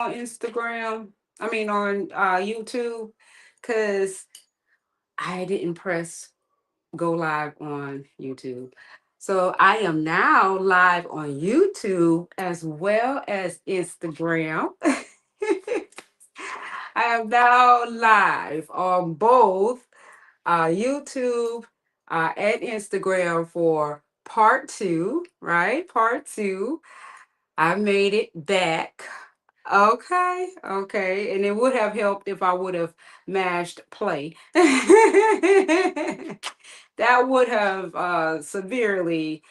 on Instagram. I mean on YouTube, because I didn't press go live on YouTube. So I am now live on YouTube as well as Instagram. I am now live on both YouTube and Instagram for part two, right? Part two. I made it back. Okay, okay. And it would have helped if I would have mashed play. That would have severely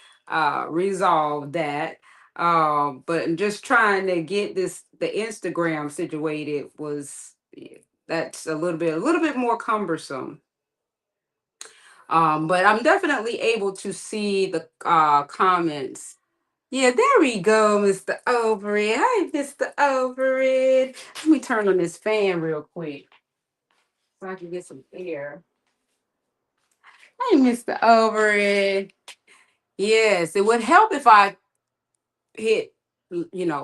resolved that. But just trying to get the Instagram situated was, yeah, that's a little bit more cumbersome. But I'm definitely able to see the comments. Yeah, there we go, Mr. Overhead. Hi, Mr. Overhead. Let me turn on this fan real quick so I can get some air. Hey, Mr. Overhead. Yes, it would help if I hit,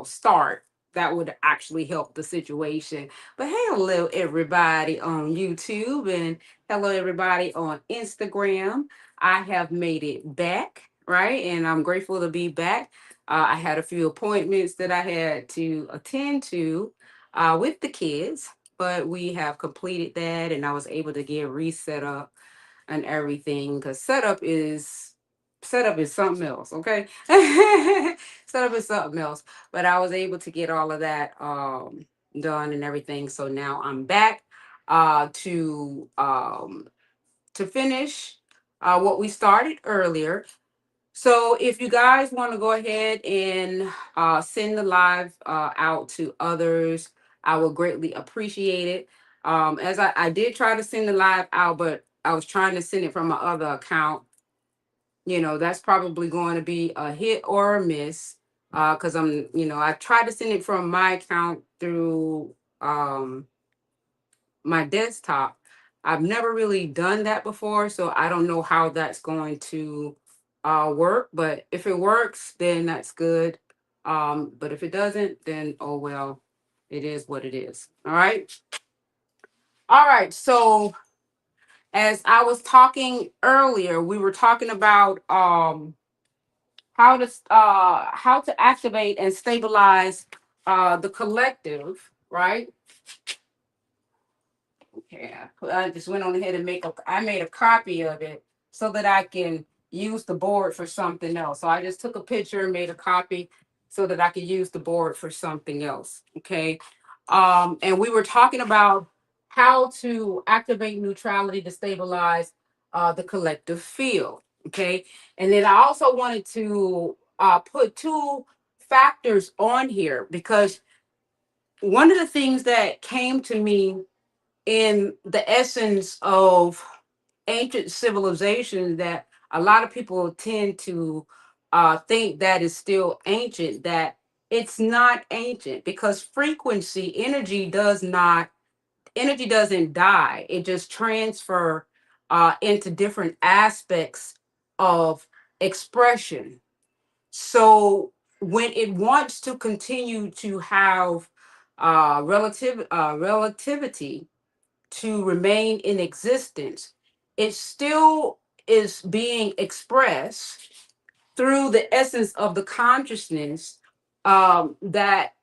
start. That would actually help the situation. But hey, hello, everybody on YouTube, and hello, everybody on Instagram. I have made it back, right? And I'm grateful to be back. I had a few appointments that I had to attend to with the kids, but we have completed that, and I was able to get reset up and everything, because setup is something else. Okay. Setup is something else, but I was able to get all of that done and everything, so now I'm back uh to um to finish what we started earlier. So if you guys want to go ahead and send the live out to others, I will greatly appreciate it. As I did try to send the live out, but I was trying to send it from my other account. That's probably going to be a hit or a miss, because I tried to send it from my account through um, my desktop. I've never really done that before, so I don't know how that's going to work. But if it works, then that's good. But if it doesn't, then oh well, it is what it is. All right. All right. So as I was talking earlier, we were talking about how to activate and stabilize the collective, right? Yeah, I just went on ahead and I made a copy of it so that I can use the board for something else. So I just took a picture and made a copy so that I could use the board for something else. Okay. And we were talking about how to activate neutrality to stabilize the collective field. Okay. And then I also wanted to put two factors on here, because one of the things that came to me in the essence of ancient civilization that a lot of people tend to think that is still ancient, that it's not ancient, because energy doesn't die. It just transfer into different aspects of expression. So when it wants to continue to have relativity to remain in existence, it still is being expressed through the essence of the consciousness that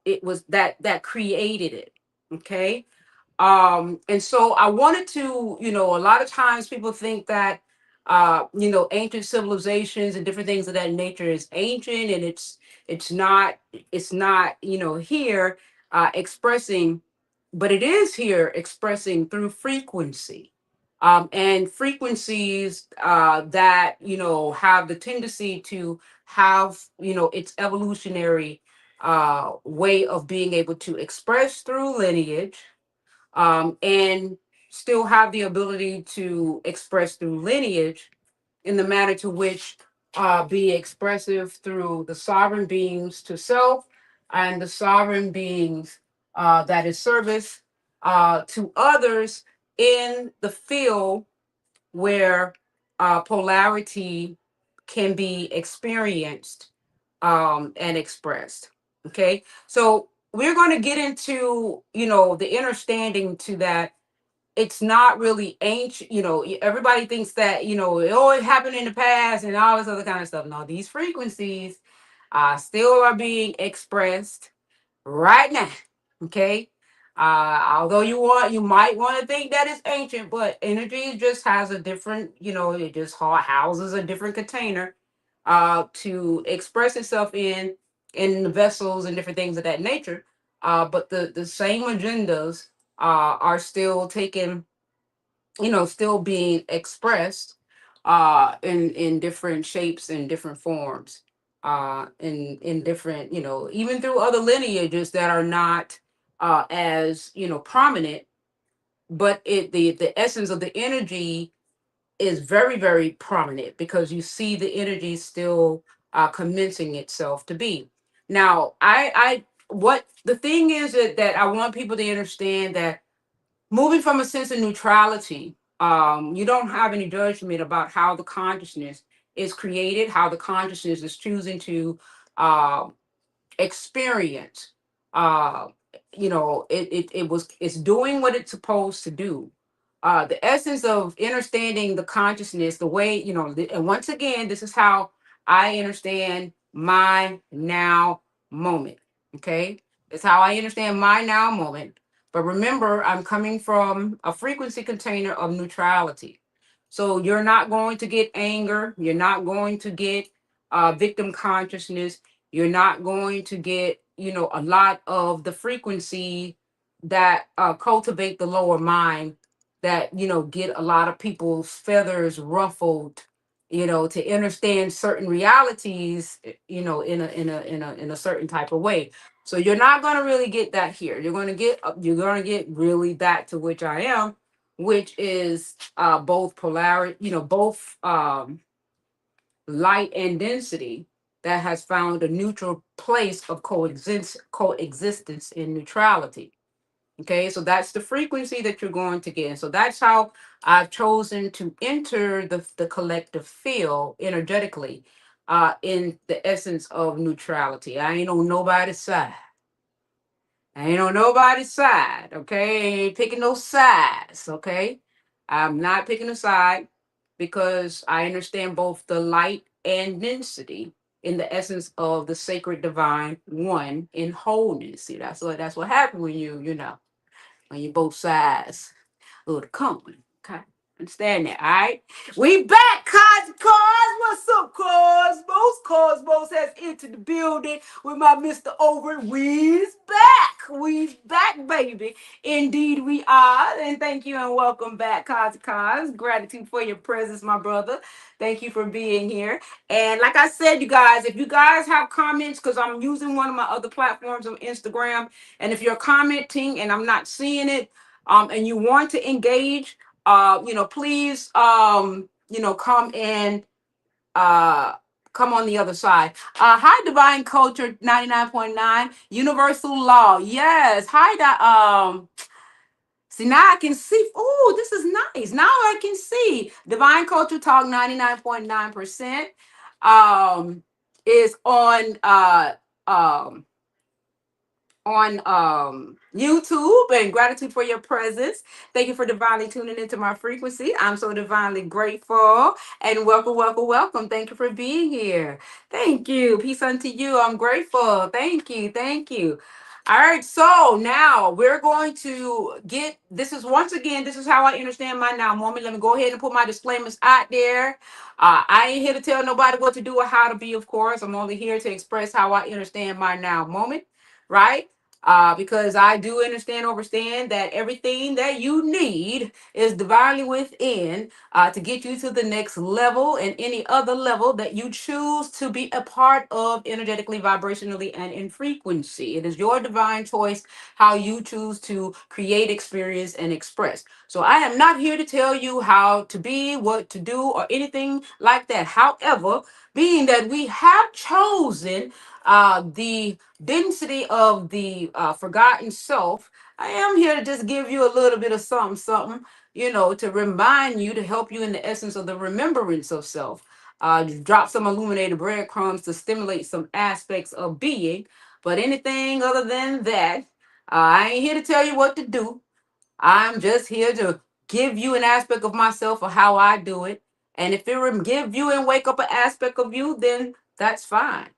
it was that created it. Okay. And so I wanted to, a lot of times people think that ancient civilizations and different things of that nature is ancient, and it's not here expressing, but it is here expressing through frequency. And frequencies that have the tendency to have its evolutionary way of being able to express through lineage, and still have the ability to express through lineage in the manner to which be expressive through the sovereign beings to self, and the sovereign beings that is service to others in the field where polarity can be experienced and expressed. Okay, so we're going to get into, the understanding to that. It's not really ancient. Everybody thinks that, it happened in the past and all this other kind of stuff. No, these frequencies still are being expressed right now. Okay. Although you might want to think that it's ancient, but energy just has a different, it just houses a different container to express itself in the vessels and different things of that nature. But the same agendas are still taken, still being expressed in different shapes and different forms, in different, even through other lineages that are not as, prominent, but the essence of the energy is very, very prominent, because you see the energy still commencing itself to be. Now, what the thing is that I want people to understand, that moving from a sense of neutrality, you don't have any judgment about how the consciousness is created, how the consciousness is choosing to uh, experience. uh it's doing what it's supposed to do. The essence of understanding the consciousness, the way, and once again, this is how I understand my now moment. Okay, it's how I understand my now moment. But remember, I'm coming from a frequency container of neutrality. So you're not going to get anger, you're not going to get victim consciousness, you're not going to get, a lot of the frequency that cultivate the lower mind, that, get a lot of people's feathers ruffled, to understand certain realities, in a certain type of way. So you're not going to really get that here. You're going to get really that to which I am, which is both polarity, both light and density, that has found a neutral place of coexistence in neutrality. Okay, so that's the frequency that you're going to get. And so that's how I've chosen to enter the collective field energetically, in the essence of neutrality. I ain't on nobody's side. I ain't on nobody's side. Okay, I ain't picking no sides. Okay, I'm not picking a side, because I understand both the light and density in the essence of the sacred divine one in wholeness. See, that's what happened when when you both sides of the company. Okay. Understand that, all right? We back, Cos. What's up, Cosmos? Cosmos has entered the building with my Mr. Over. We's back. We's back, baby. Indeed, we are. And thank you and welcome back, Cos. Gratitude for your presence, my brother. Thank you for being here. And like I said, you guys, if you guys have comments, because I'm using one of my other platforms on Instagram, and if you're commenting and I'm not seeing it, and you want to engage, please, come in, uh, come on the other side. Hi, Divine Culture 99.9, Universal Law. Yes. Hi, see, now I can see. Oh, this is nice. Now I can see. Divine Culture Talk 99.9% is on YouTube, and gratitude for your presence. Thank you for divinely tuning into my frequency. I'm so divinely grateful, and welcome, welcome, welcome. Thank you for being here. Thank you. Peace unto you. I'm grateful. Thank you. Thank you. All right, so now we're going to get this is once again, this is how I understand my now moment. Let me go ahead and put my disclaimers out there. I ain't here to tell nobody what to do or how to be, of course. I'm only here to express how I understand my now moment, right? Because I do understand that everything that you need is divinely within, to get you to the next level and any other level that you choose to be a part of energetically, vibrationally, and in frequency. It is your divine choice how you choose to create, experience, and express. So I am not here to tell you how to be, what to do, or anything like that. However, being that we have chosen the density of the forgotten self, I am here to just give you a little bit of something, something, to remind you, to help you in the essence of the remembrance of self. Drop some illuminated breadcrumbs to stimulate some aspects of being. But anything other than that, I ain't here to tell you what to do. I'm just here to give you an aspect of myself or how I do it. And if it will give you and wake up an aspect of you, then that's fine.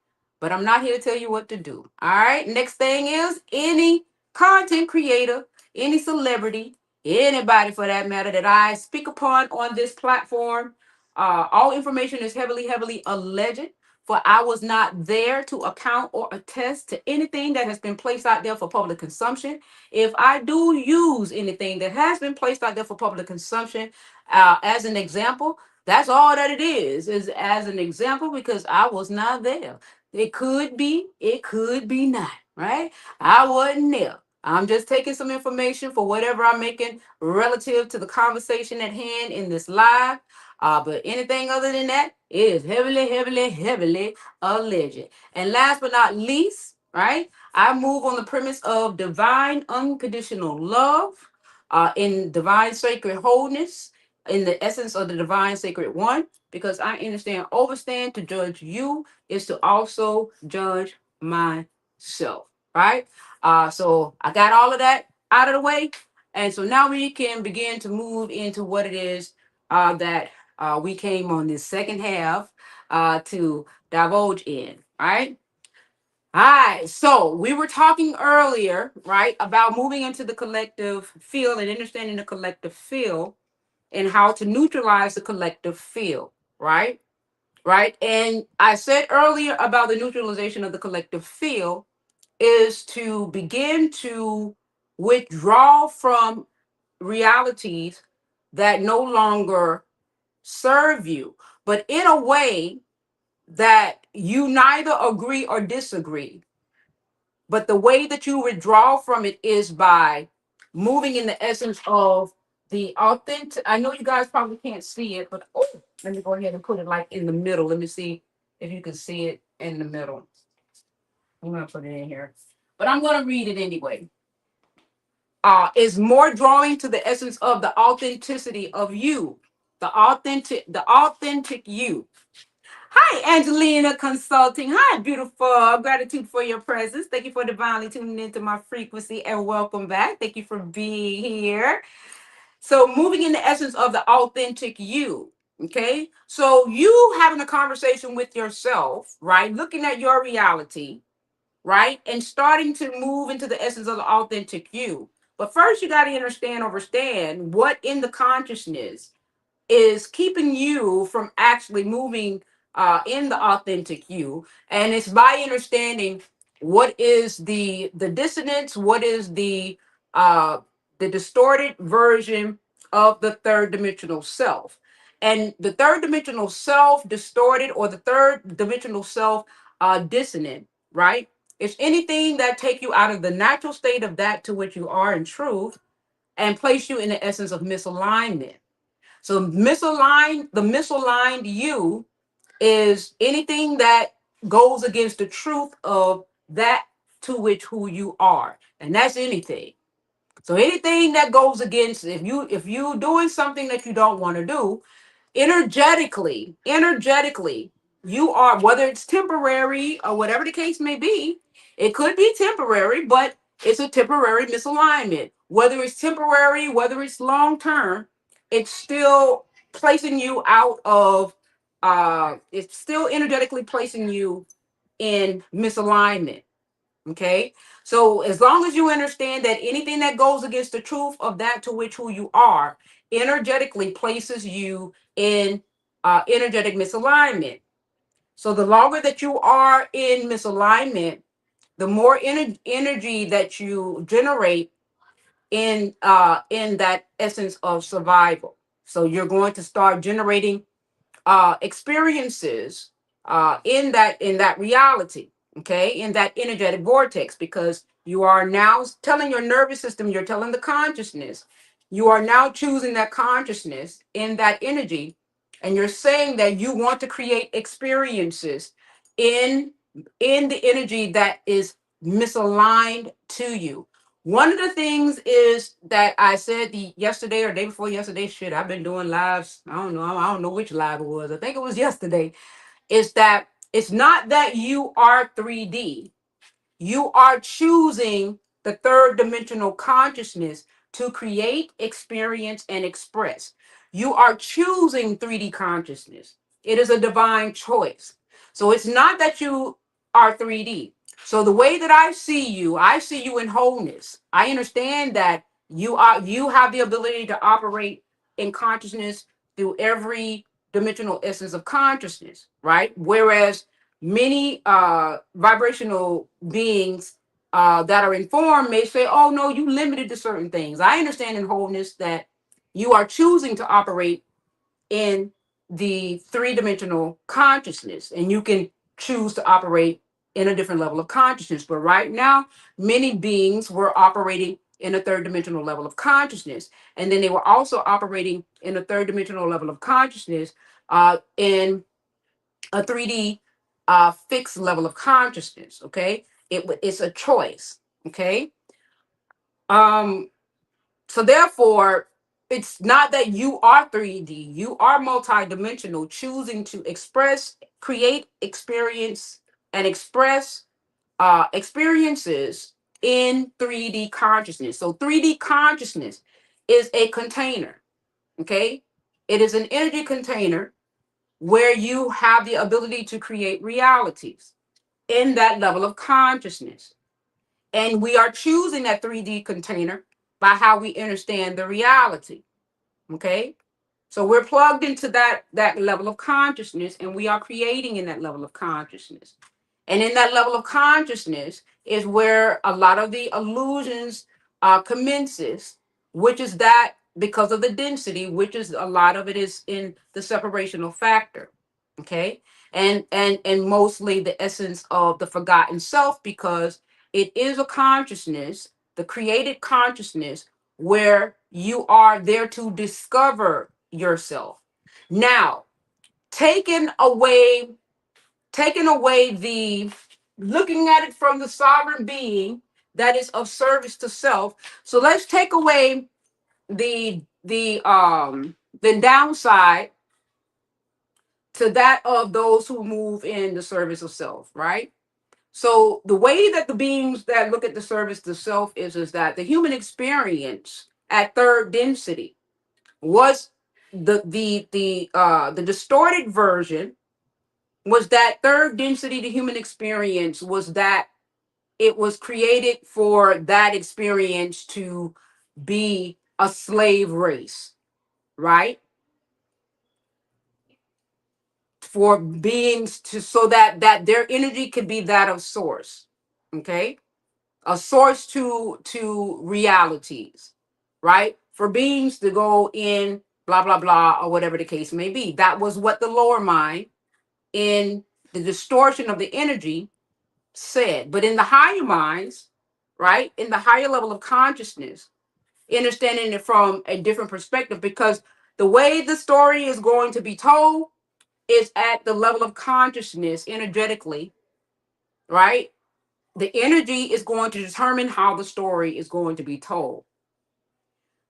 But I'm not here to tell you what to do. All right. Next thing is any content creator, any celebrity, anybody for that matter that I speak upon on this platform. All information is heavily, heavily alleged. For I was not there to account or attest to anything that has been placed out there for public consumption. If I do use anything that has been placed out there for public consumption, as an example, that's all that it is as an example because I was not there. It could be not, right? I wasn't there. I'm just taking some information for whatever I'm making relative to the conversation at hand in this live. But anything other than that, it is heavily, heavily, heavily alleged. And last but not least, right? I move on the premise of divine unconditional love, in divine sacred wholeness, in the essence of the divine sacred one, because I understand overstand to judge you is to also judge myself, right? So I got all of that out of the way. And so now we can begin to move into what it is that we came on this second half to divulge in, right? All right, so we were talking earlier, right, about moving into the collective field and understanding the collective field and how to neutralize the collective field, right? Right. And I said earlier about the neutralization of the collective field is to begin to withdraw from realities that no longer serve you, but in a way that you neither agree or disagree. But the way that you withdraw from it is by moving in the essence of the authentic. I know you guys probably can't see it, but oh, let me go ahead and put it like in the middle. Let me see if you can see it in the middle. I'm gonna put it in here, but I'm gonna read it anyway. Is more drawing to the essence of the authenticity of you, the authentic you. Hi, Angelina Consulting. Hi, beautiful. Gratitude for your presence. Thank you for divinely tuning into my frequency and welcome back. Thank you for being here. So, moving in the essence of the authentic you. Okay. So, you having a conversation with yourself, right? Looking at your reality, right? And starting to move into the essence of the authentic you. But first, you got to understand what in the consciousness is keeping you from actually moving in the authentic you, and it's by understanding what is the dissonance, what is the distorted version of the third dimensional self. And the third dimensional self distorted, or the third dimensional self dissonant, right? It's anything that take you out of the natural state of that to which you are in truth and place you in the essence of misalignment. So the misaligned you is anything that goes against the truth of that to which who you are. And that's anything. So anything that goes against, if you doing something that you don't want to do, energetically you are, whether it's temporary or whatever the case may be. It could be temporary, but it's a temporary misalignment. Whether it's temporary, whether it's long term, it's still placing you out of it's still energetically placing you in misalignment. Okay. So as long as you understand that anything that goes against the truth of that to which who you are energetically places you in energetic misalignment. So the longer that you are in misalignment, the more energy that you generate in that essence of survival. So you're going to start generating experiences in that reality, okay, in that energetic vortex, because you are now telling your nervous system, you're telling the consciousness, you are now choosing that consciousness in that energy, and you're saying that you want to create experiences in the energy that is misaligned to you. One of the things is that I said the yesterday or day before yesterday, shit, I've been doing lives. I don't know which live it was. I think it was yesterday. Is that it's not that you are 3D. You are choosing the third dimensional consciousness to create, experience, and express. You are choosing 3D consciousness. It is a divine choice. So it's not that you are 3D. So the way that I see you in wholeness. I understand that you have the ability to operate in consciousness through every dimensional essence of consciousness, right? Whereas many vibrational beings that are informed may say, oh no, you limited to certain things. I understand in wholeness that you are choosing to operate in the three-dimensional consciousness, and you can choose to operate in a different level of consciousness. But right now, many beings were operating in a third dimensional level of consciousness, and then they were also operating in a third dimensional level of consciousness in a 3D fixed level of consciousness. Okay, it's a choice. Okay, um, so therefore, it's not that you are 3D, you are multidimensional, choosing to express, create, experience, and express experiences in 3D consciousness. So 3D consciousness is a container. Okay, it is an energy container where you have the ability to create realities in that level of consciousness. And we are choosing that 3D container by how we understand the reality. Okay. So we're plugged into that level of consciousness, and we are creating in that level of consciousness. And in that level of consciousness is where a lot of the illusions commences, which is that because of the density, which is a lot of it is in the separational factor. Okay. And mostly the essence of the forgotten self, because it is a consciousness, the created consciousness, where you are there to discover yourself. Now, taking away taking away the looking at it from the sovereign being that is of service to self. So let's take away the downside to that of those who move in the service of self, right? So the way that the beings that look at the service to self is that the human experience at third density was the distorted version was that third density, the human experience was that it was created for that experience to be a slave race, right? For beings to so that their energy could be that of source. Okay, a source to realities, right? For beings to go in blah blah blah or whatever the case may be. That was what the lower mind in the distortion of the energy said. But in the higher minds, right, in the higher level of consciousness, understanding it from a different perspective, because the way the story is going to be told is at the level of consciousness energetically, right? The energy is going to determine how the story is going to be told.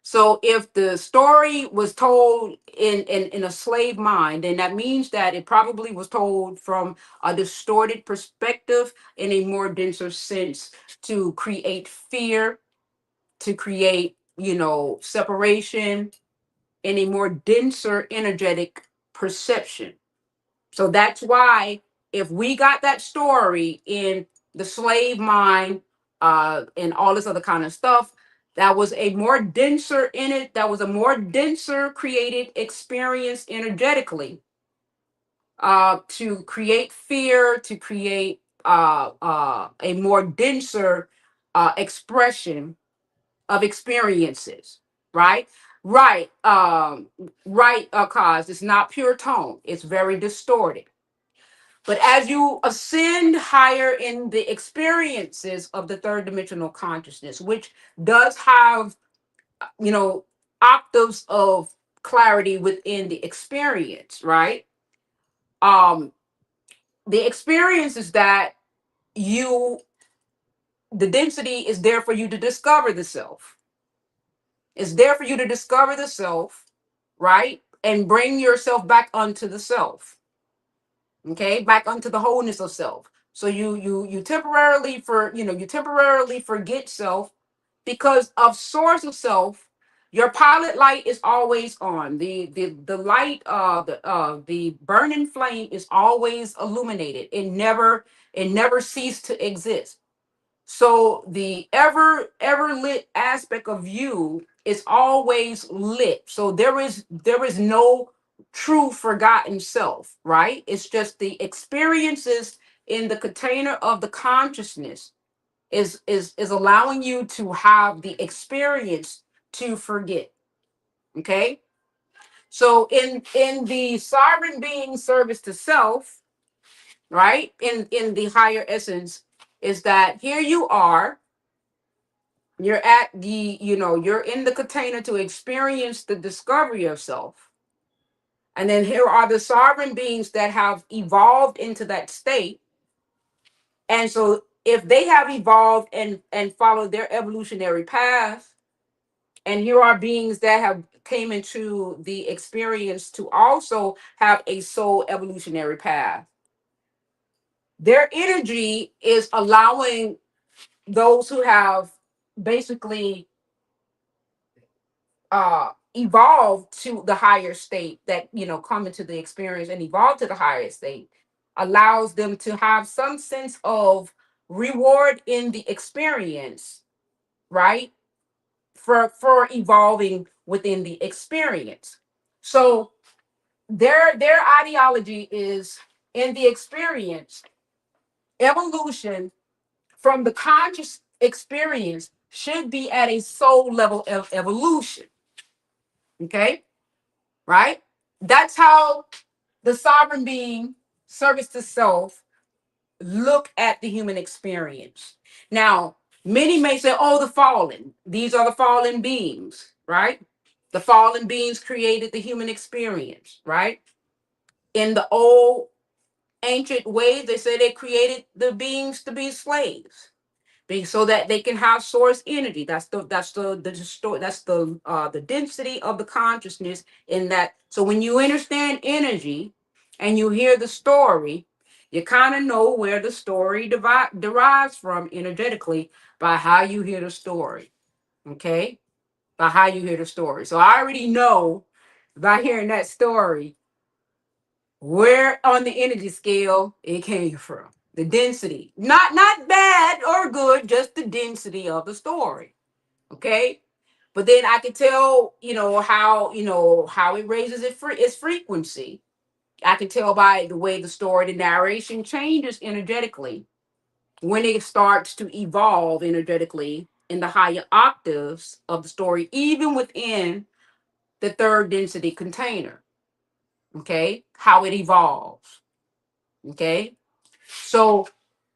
So if the story was told in a slave mind, then that means that it probably was told from a distorted perspective in a more denser sense to create fear, to create, separation in a more denser energetic perception. So that's why if we got that story in the slave mind and all this other kind of stuff, that was a more denser in it, that was a more denser created experience energetically to create fear, to create a more denser expression of experiences, right? Right, right, cause it's not pure tone, it's very distorted. But as you ascend higher in the experiences of the third dimensional consciousness, which does have, you know, octaves of clarity within the experience, right? Um, the experience is that you, the density is there for you to discover the self. It's there for you to discover the self, right? And bring yourself back unto the self. Okay, back unto the wholeness of self. So you temporarily you temporarily forget self because of source of self. Your pilot light is always on. The light, the burning flame is always illuminated. It never ceased to exist. So the ever lit aspect of you is always lit. So there is no true forgotten self, right? It's just the experiences in the container of the consciousness is allowing you to have the experience to forget. Okay? So in the sovereign being service to self, right? In the higher essence is that here you are, you're at the you're in the container to experience the discovery of self, and then here are the sovereign beings that have evolved into that state. And so if they have evolved and followed their evolutionary path, and here are beings that have came into the experience to also have a soul evolutionary path, their energy is allowing those who have basically evolve to the higher state, that come into the experience and evolve to the higher state, allows them to have some sense of reward in the experience, right? For evolving within the experience. So their ideology is, in the experience, evolution from the conscious experience should be at a soul level of evolution. Okay, right? That's how the sovereign being service to self look at the human experience. Now, many may say, oh, the fallen, these are the fallen beings, right? The fallen beings created the human experience, right? In the old ancient ways, they say they created the beings to be slaves, so that they can have source energy. That's the density of the consciousness in that. So when you understand energy and you hear the story, you kind of know where the story derives from energetically by how you hear the story. Okay, by how you hear the story. So I already know by hearing that story where on the energy scale it came from. The density, not bad or good, just the density of the story. Okay, but then I can tell how it raises its frequency. I can tell by the way the story, the narration changes energetically when it starts to evolve energetically in the higher octaves of the story, even within the third density container. Okay, how it evolves. Okay, so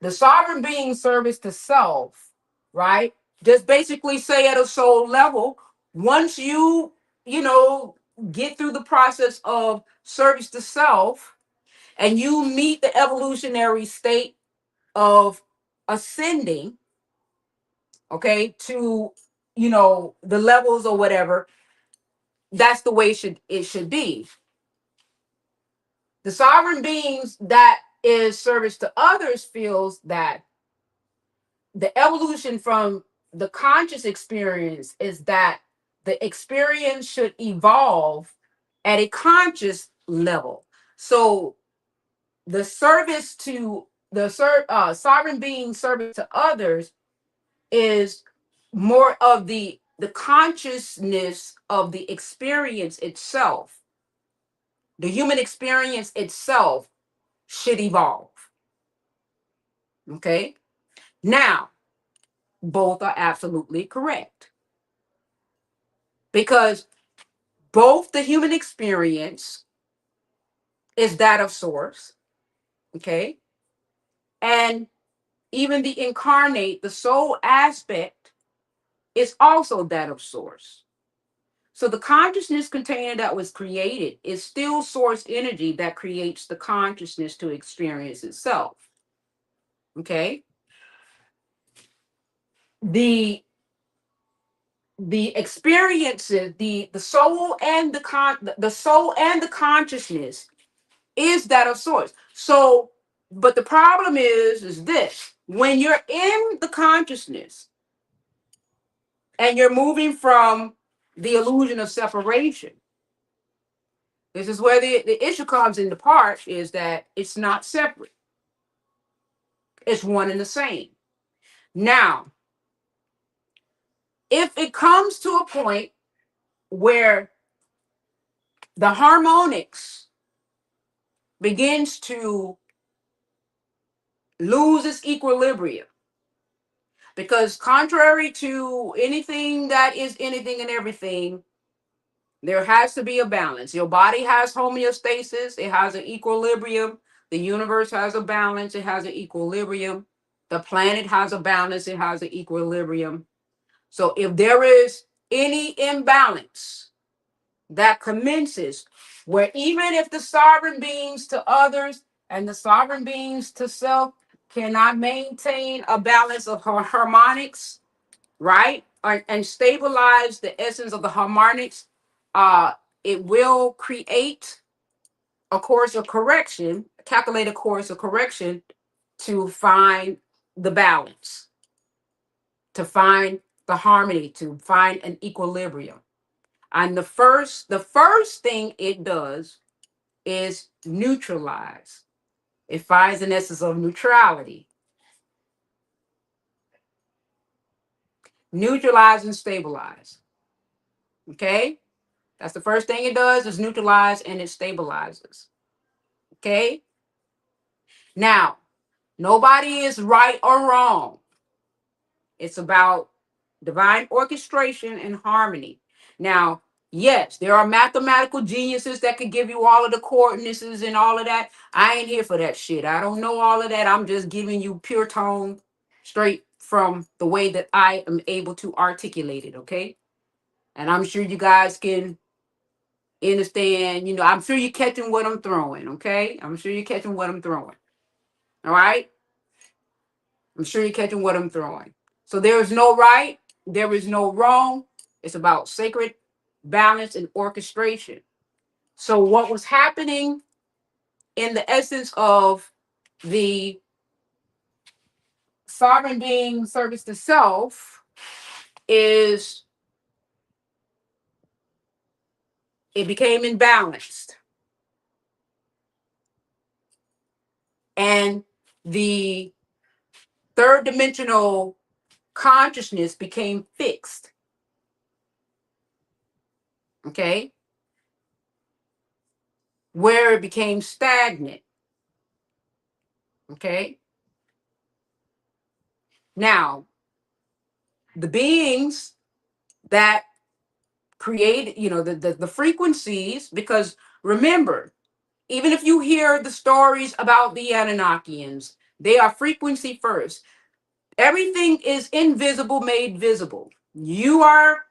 the sovereign being service to self, right? Just basically say at a soul level, once you know, get through the process of service to self and you meet the evolutionary state of ascending, okay, to the levels or whatever, that's the way it should be. The sovereign beings that is service to others feels that the evolution from the conscious experience is that the experience should evolve at a conscious level. So the service to the sovereign being service to others is more of the consciousness of the experience itself. The human experience itself should evolve. Okay, now both are absolutely correct, because both the human experience is that of source, okay, and even the incarnate, the soul aspect, is also that of source. So the consciousness container that was created is still source energy that creates the consciousness to experience itself. Okay, the the experiences, the soul and the soul and the consciousness is that of source. So But the problem is this: when you're in the consciousness and you're moving from the illusion of separation, this is where the issue comes into part, is that it's not separate. It's one and the same. Now, if it comes to a point where the harmonics begins to lose its equilibrium, because contrary to anything that is anything and everything, there has to be a balance. Your body has homeostasis, it has an equilibrium. The universe has a balance, it has an equilibrium. The planet has a balance, it has an equilibrium. So if there is any imbalance that commences, where even if the sovereign beings to others and the sovereign beings to self cannot maintain a balance of harmonics, right? And stabilize the essence of the harmonics, uh, it will create a course of correction, calculate a course of correction to find the balance, to find the harmony, to find an equilibrium. And the first thing it does is neutralize. It finds an essence of neutrality. Neutralize and stabilize. Okay? That's the first thing it does, is neutralize and it stabilizes. Okay? Now, nobody is right or wrong. It's about divine orchestration and harmony. Now, yes, there are mathematical geniuses that could give you all of the coordinates and all of that. I ain't here for that shit. I don't know all of that. I'm just giving you pure tone straight from the way that I am able to articulate it, okay? And I'm sure you guys can understand, I'm sure you're catching what I'm throwing, okay? I'm sure you're catching what I'm throwing. All right? I'm sure you're catching what I'm throwing. So there is no right, there is no wrong. It's about sacred balance and orchestration. So what was happening in the essence of the sovereign being service to self is it became imbalanced. And the third dimensional consciousness became fixed. Okay? Where it became stagnant. Okay? Now, the beings that create, the frequencies, because remember, even if you hear the stories about the Anunnakians, they are frequency first. Everything is invisible made visible. You are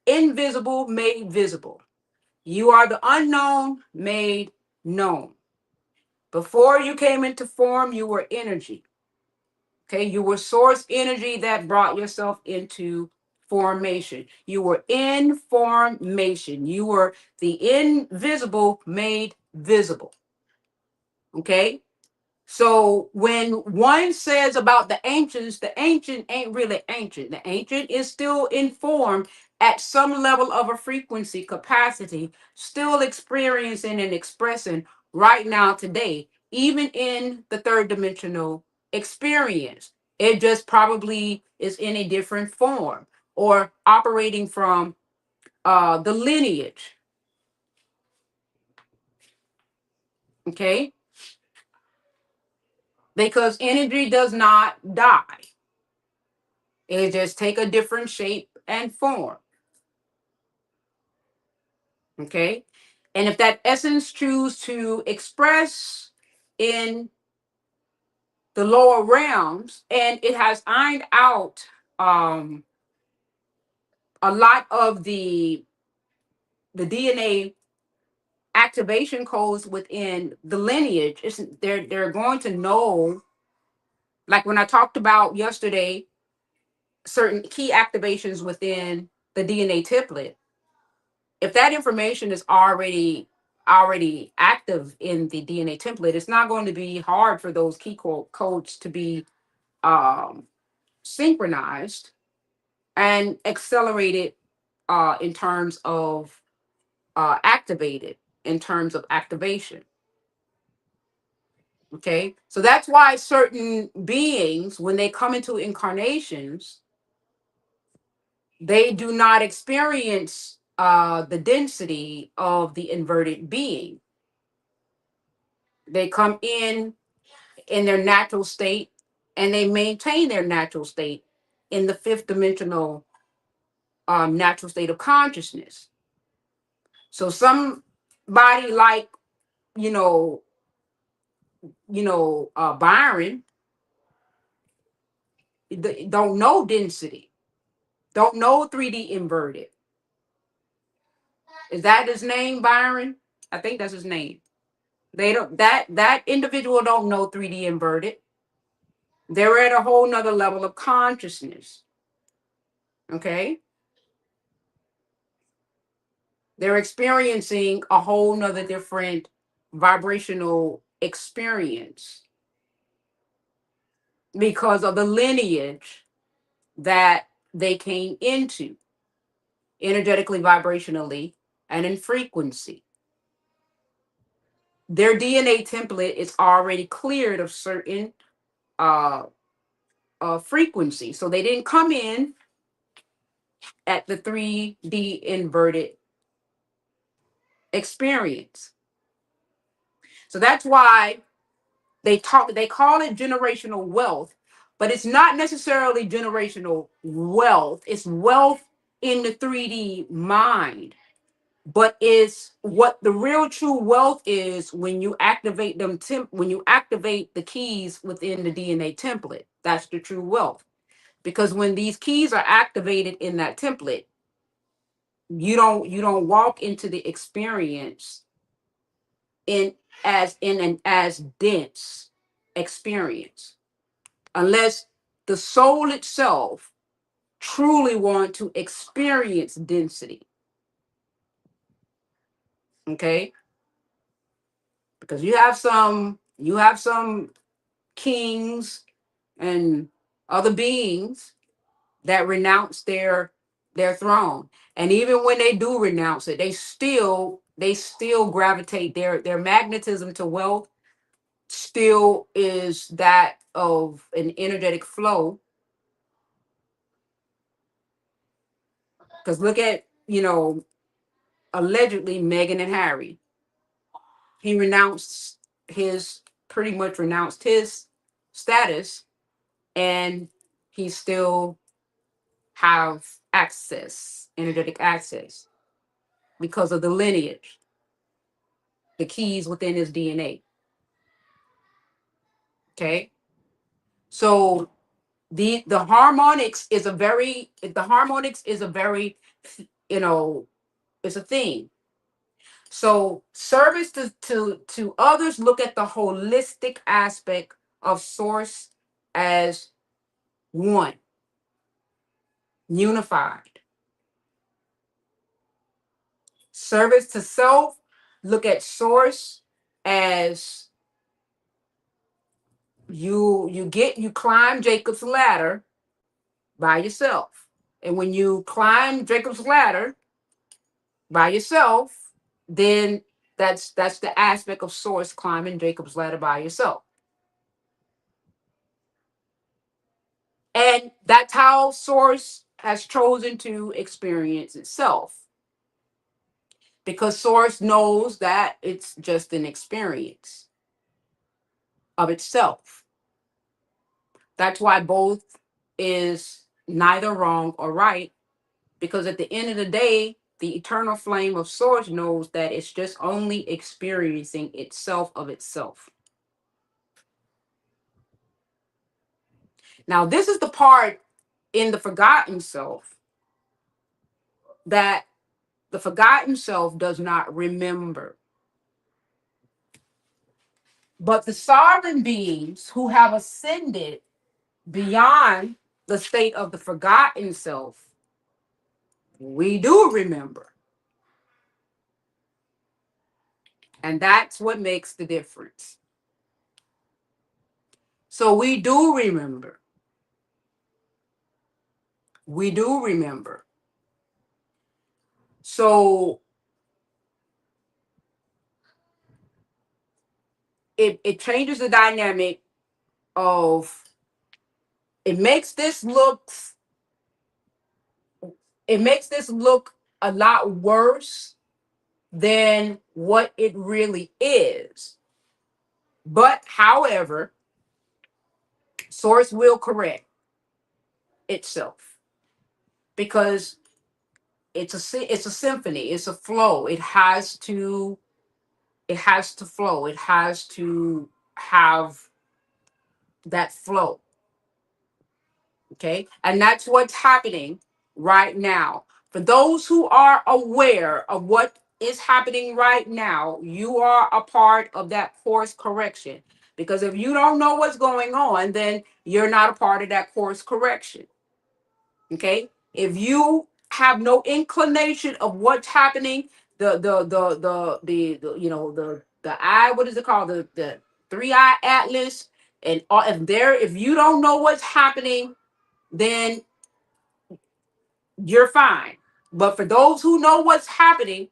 invisible made visible. You are the unknown made known. Before you came into form, you were energy. Okay, you were source energy that brought yourself into formation. You were in formation. You were the invisible made visible. Okay, so when one says about the ancient ain't really ancient. The ancient is still informed at some level of a frequency capacity, still experiencing and expressing right now today, even in the third dimensional experience. It just probably is in a different form or operating from the lineage. Okay, because energy does not die. It just take a different shape and form. Okay. And if that essence choose to express in the lower realms, and it has ironed out um, a lot of the DNA activation codes within the lineage, they're going to know, like when I talked about yesterday, certain key activations within the DNA template. If that information is already already active in the DNA template, it's not going to be hard for those codes to be um, synchronized and accelerated in terms of activated, in terms of activation. Okay, so that's why certain beings, when they come into incarnations, they do not experience the density of the inverted being. They come in their natural state, and they maintain their natural state in the fifth dimensional natural state of consciousness. So somebody like, you know, Byron, don't know density, don't know 3D inverted. Is that his name, Byron? I think that's his name. They don't, that individual don't know 3D inverted. They're at a whole nother level of consciousness. Okay. They're experiencing a whole nother different vibrational experience because of the lineage that they came into, energetically, vibrationally, and in frequency. Their DNA template is already cleared of certain uh, frequency. So they didn't come in at the 3D inverted experience. So that's why they call it generational wealth, but it's not necessarily generational wealth. It's wealth in the 3D mind. But it's what the real true wealth is when you activate when you activate the keys within the DNA template. That's the true wealth. Because when these keys are activated in that template, you don't walk into the experience in in an as dense experience unless the soul itself truly want to experience density. Okay, because you have some kings and other beings that renounce their throne, and even when they do renounce it, they still gravitate. Their magnetism to wealth still is that of an energetic flow. Because look at, allegedly Meghan and Harry. He renounced his pretty much renounced his status, and he still have access, energetic access, because of the lineage, the keys within his DNA. Okay. So the harmonics is a very, you know, it's a thing. So service to others, look at the holistic aspect of source as one, unified. Service to self, look at source as you climb Jacob's ladder by yourself. And when you climb Jacob's ladder by yourself, then that's the aspect of source, climbing Jacob's ladder by yourself. And that's how source has chosen to experience itself, because source knows that it's just an experience of itself. That's why both is neither wrong or right, because at the end of the day, the eternal flame of source knows that it's just only experiencing itself of itself. Now, this is the part in the forgotten self that the forgotten self does not remember. But the sovereign beings who have ascended beyond the state of the forgotten self, we do remember. And that's what makes the difference. So we do remember. We do remember. So it changes the dynamic of, it makes this looks it makes this look a lot worse than what it really is. But however, source will correct itself because it's a symphony, it's a flow. It has to flow. It has to have that flow. Okay. And that's what's happening right now. For those who are aware of what is happening right now, you are a part of that course correction. Because if you don't know what's going on, then you're not a part of that course correction. Okay. If you have no inclination of what's happening, the eye, what is it called? The three-eye atlas. And if you don't know what's happening, then you're fine. But for those who know what's happening,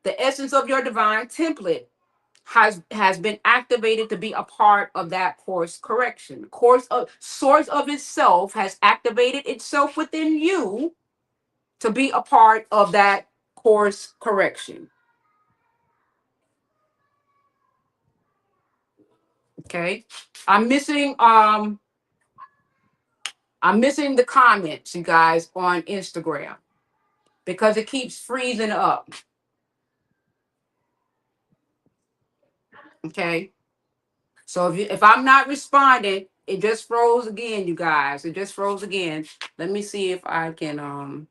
the essence of your divine template has been activated to be a part of that course correction. Course of source of itself has activated itself within you to be a part of that course correction. Okay. I'm missing um I'm missing the comments, you guys, on Instagram because it keeps freezing up. Okay. So if I'm not responding, it just froze again, you guys. It just froze again. Let me see if I can go.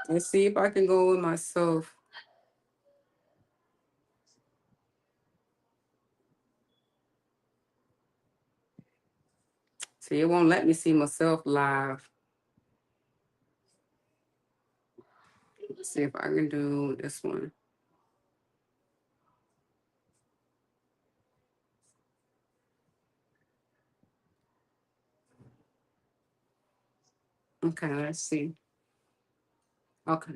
Let's see if I can go with myself. See, it won't let me see myself live. Let's see if I can do this one. Okay, let's see. Okay.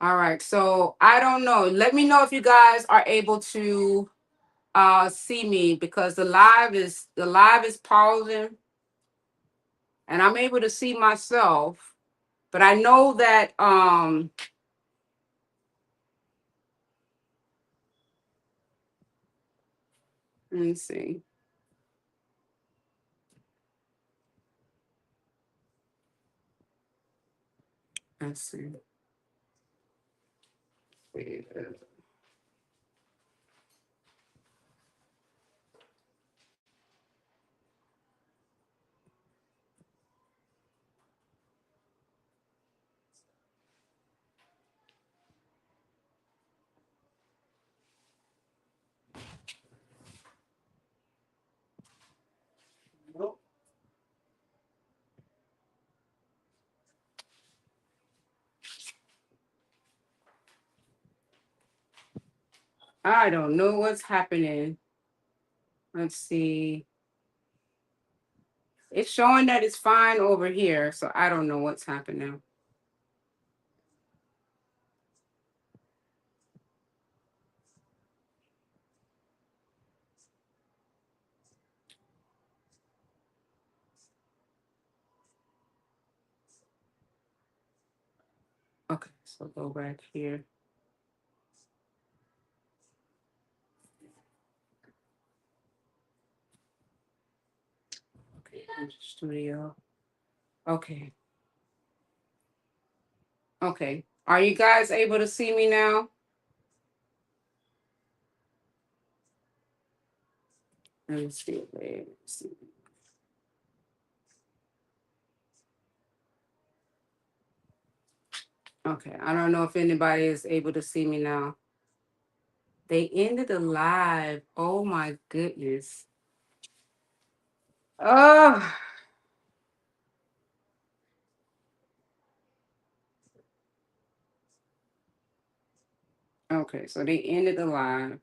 All right. So I don't know. Let me know if you guys are able to see me because the live is pausing and I'm able to see myself. But I know that let me see. Let's see. Nope. I don't know what's happening. Let's see. It's showing that it's fine over here, so I don't know what's happening. Okay, so go back here. Okay, studio. Okay. Okay. Are you guys able to see me now? Let me see. Wait, let's see. Okay. I don't know if anybody is able to see me now. They ended the live. Oh my goodness. Oh, okay. So they ended the live.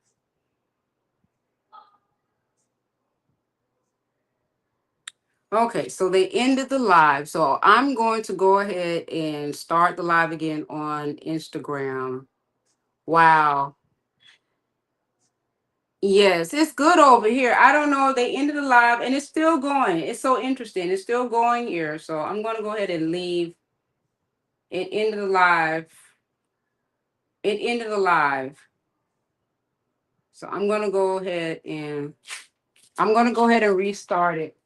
Okay, so they ended the live. So I'm going to go ahead and start the live again on Instagram. Wow. Yes, it's good over here. I don't know. They ended the live and it's still going. It's so interesting. It's still going here. So I'm going to go ahead and leave. It ended the live. It ended the live. So I'm going to go ahead and restart it.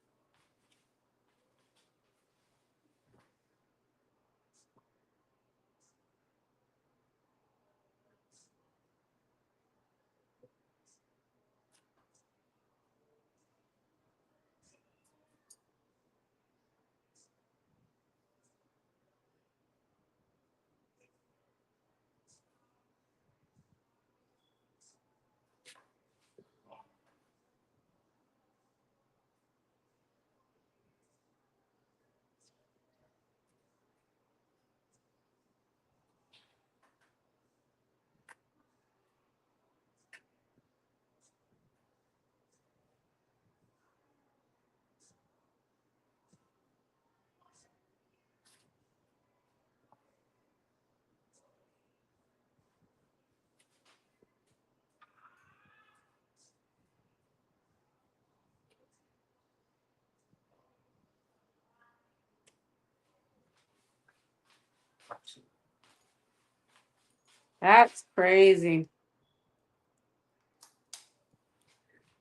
That's crazy.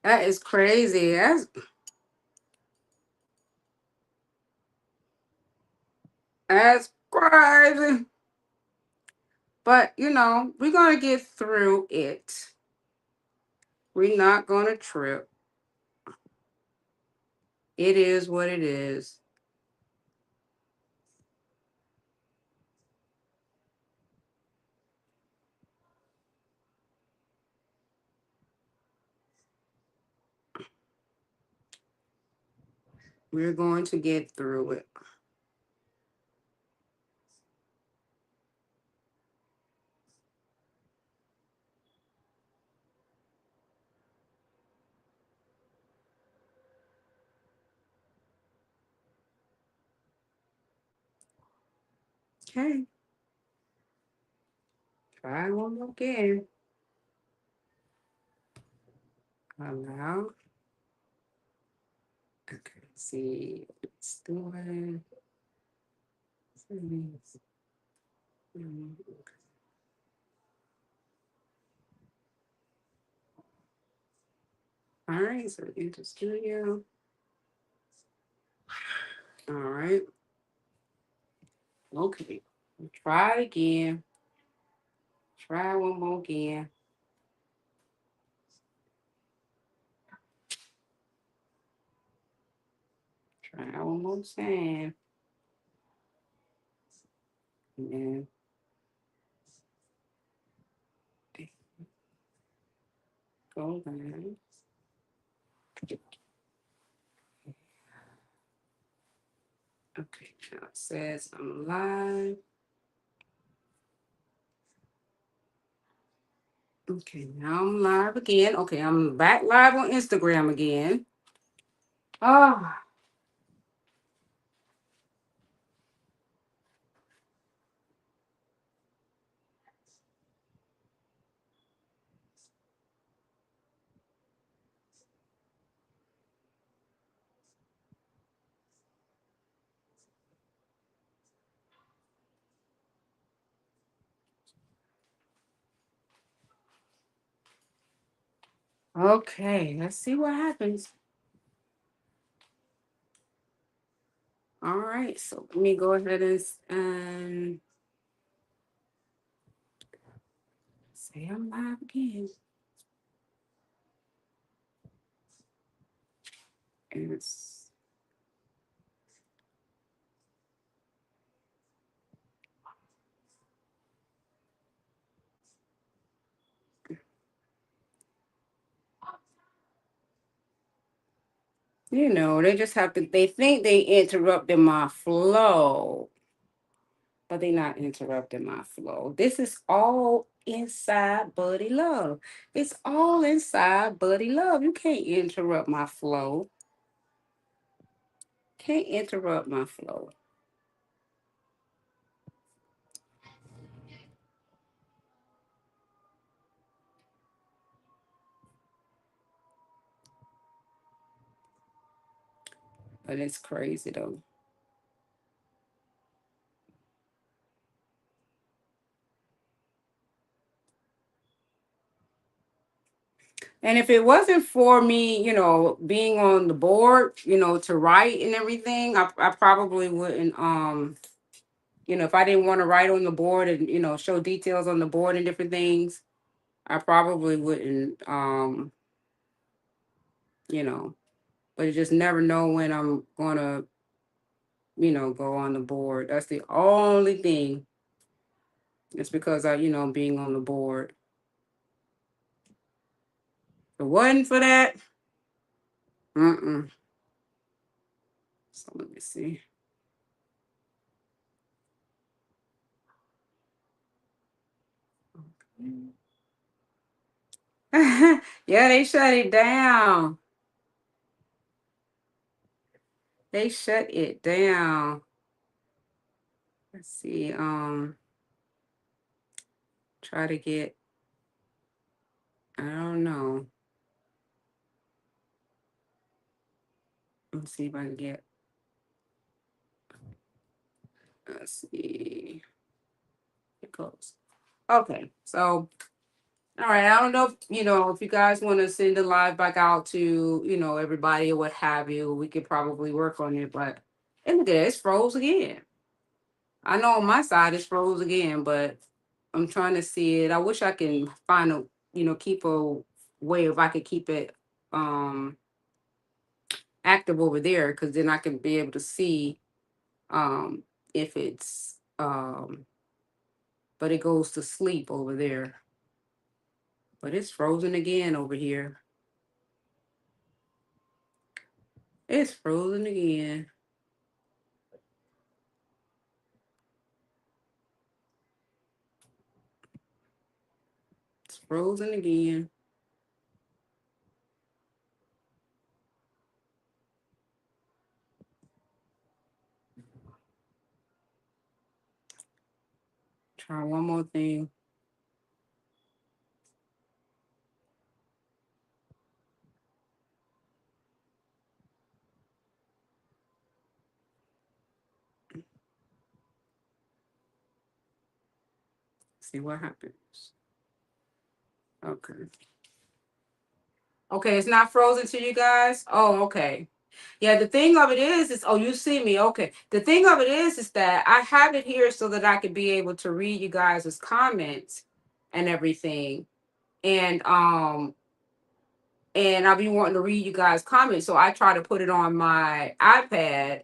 That is crazy. That's crazy. But we're gonna get through it. We're not gonna trip. It is what it is. We're going to get through it. Okay. Try one more again. Allow. Okay. See what it's doing. All right. So into studio. All right. Okay. Try it again. Try one more again. Try one more time. And then go down. Okay, now it says I'm live. Okay, now I'm live again. Okay, I'm back live on Instagram again. Oh, okay. Let's see what happens. All right, so let me go ahead and say I'm live again. And it's They just have to, they think they interrupted my flow, but they're not interrupting my flow. This is all inside buddy love. It's all inside buddy love. You can't interrupt my flow. Can't interrupt my flow. But it's crazy though. And if it wasn't for me, being on the board, to write and everything, I probably wouldn't if I didn't want to write on the board and, show details on the board and different things, I probably wouldn't you know, but you just never know when I'm gonna, go on the board. That's the only thing. It's because being on the board. If it wasn't for that, mm-mm. So let me see. Yeah, they shut it down. They shut it down. Let's see. Try to get. I don't know. Let's see if I can get. Let's see. It goes. Okay, so all right. I don't know if if you guys want to send the live back out to everybody or what have you. We could probably work on it, but and look at it, it's froze again. I know on my side it's froze again, but I'm trying to see it. I wish I can find a keep a way if I could keep it um active over there because then I can be able to see um if it's but it goes to sleep over there. But it's frozen again over here. It's frozen again. It's frozen again. Try one more thing. See what happens. Okay. Okay, it's not frozen to you guys. Oh, okay. Yeah, the thing of it is oh, you see me. Okay. The thing of it is that I have it here so that I could be able to read you guys' comments and everything. And I'll be wanting to read you guys' comments. So I try to put it on my iPad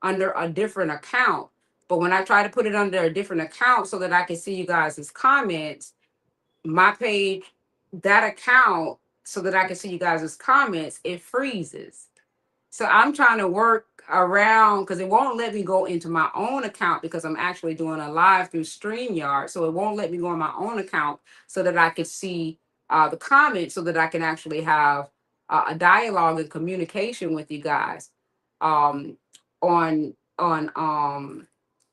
under a different account. But when I try to put it under a different account so that I can see you guys' comments, my page, that account, so that I can see you guys' comments, it freezes. So I'm trying to work around because it won't let me go into my own account because I'm actually doing a live through StreamYard. So it won't let me go on my own account so that I can see the comments so that I can actually have a dialogue and communication with you guys. Um, on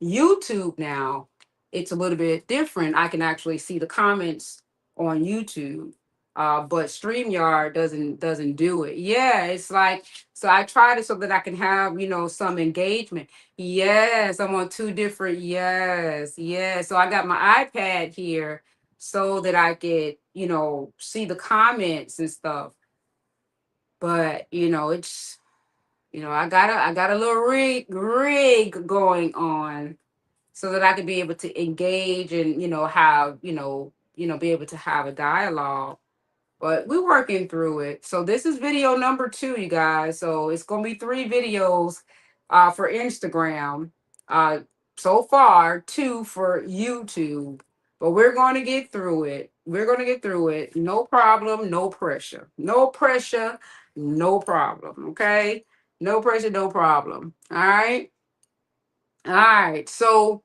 YouTube now, it's a little bit different. I can actually see the comments on YouTube. But StreamYard doesn't do it. Yeah, it's like so I tried it so that I can have, some engagement. Yes, I'm on two different, yes, yes. So I got my iPad here so that I could, see the comments and stuff. But, it's I got a little rig going on so that I could be able to engage and, have, be able to have a dialogue, but we're working through it. So this is video number 2, you guys. So it's gonna be 3 videos for Instagram. Uh so far, 2 for YouTube. But we're gonna get through it. We're gonna get through it. No problem, no pressure. No pressure, no problem. Okay. No pressure, no problem. All right. All right. So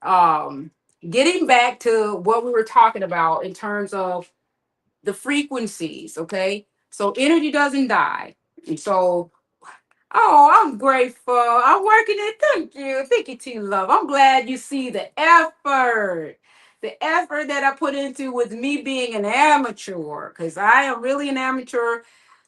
um getting back to what we were talking about in terms of the frequencies, okay? So energy doesn't die. And so, oh, I'm grateful. I'm working it. Thank you. Thank you, T Love. I'm glad you see the effort. The effort that I put into with me being an amateur. Because I am really an amateur.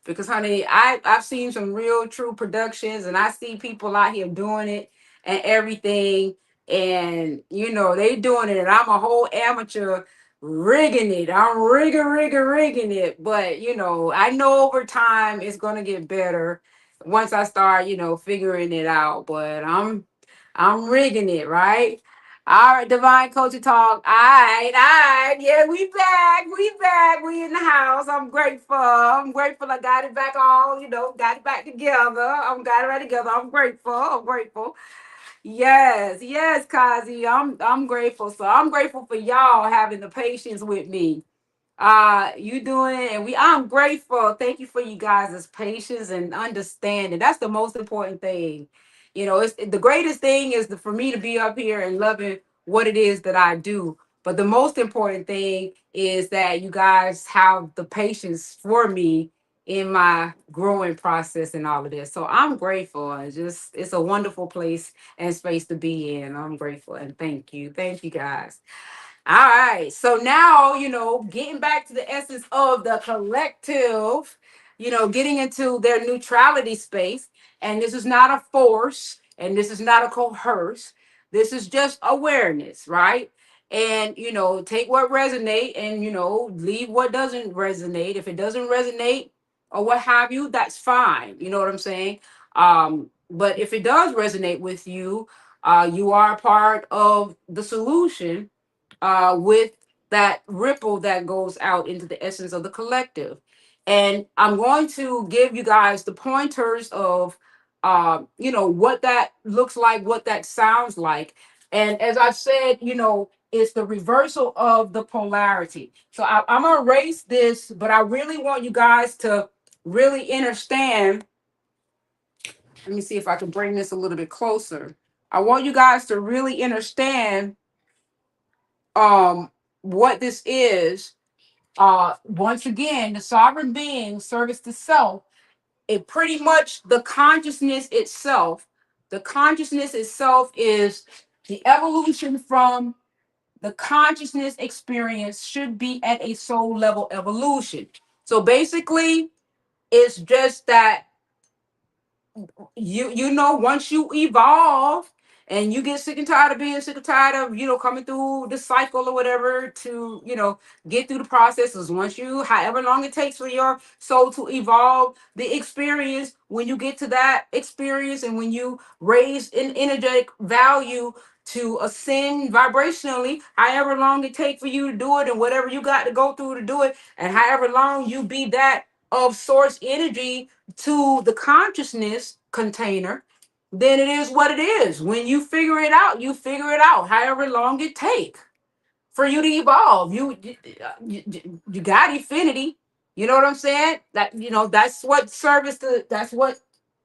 Because honey, I've seen some real true productions and I see people out here doing it and everything. And they doing it and I'm a whole amateur rigging it. I'm rigging it. But I know over time it's gonna get better once I start, figuring it out. But I'm rigging it, right? All right, Divine Culture Talk. All right. Yeah, we in the house. I'm grateful. I got it back all, got it back together. Got it right together. I'm grateful. Yes, Kazi. I'm grateful. So I'm grateful for y'all having the patience with me. You doing it, and I'm grateful. Thank you for you guys' patience and understanding. That's the most important thing. It's the greatest thing is for me to be up here and loving what it is that I do. But the most important thing is that you guys have the patience for me in my growing process and all of this. So I'm grateful. It's a wonderful place and space to be in. I'm grateful and thank you. Thank you guys. All right. So now, getting back to the essence of the collective, getting into their neutrality space. And this is not a force and this is not a coerce. This is just awareness, right? And, take what resonate and, leave what doesn't resonate. If it doesn't resonate or what have you, that's fine. You know what I'm saying? But if it does resonate with you, you are a part of the solution with that ripple that goes out into the essence of the collective. And I'm going to give you guys the pointers of, what that looks like, what that sounds like. And as I said, it's the reversal of the polarity. So I'm going to erase this, but I really want you guys to really understand. Let me see if I can bring this a little bit closer. I want you guys to really understand um, what this is. Once again, the sovereign being service to self, it pretty much the consciousness itself is the evolution from the consciousness experience should be at a soul level evolution. So basically it's just that once you evolve and you get sick and tired of being sick and tired of coming through the cycle or whatever to get through the processes, once you however long it takes for your soul to evolve the experience, when you get to that experience and when you raise an energetic value to ascend vibrationally, however long it takes for you to do it and whatever you got to go through to do it, and however long you be that of source energy to the consciousness container, then it is what it is. When you figure it out, you figure it out. However long it take for you to evolve, you got infinity. You know what I'm saying? That's what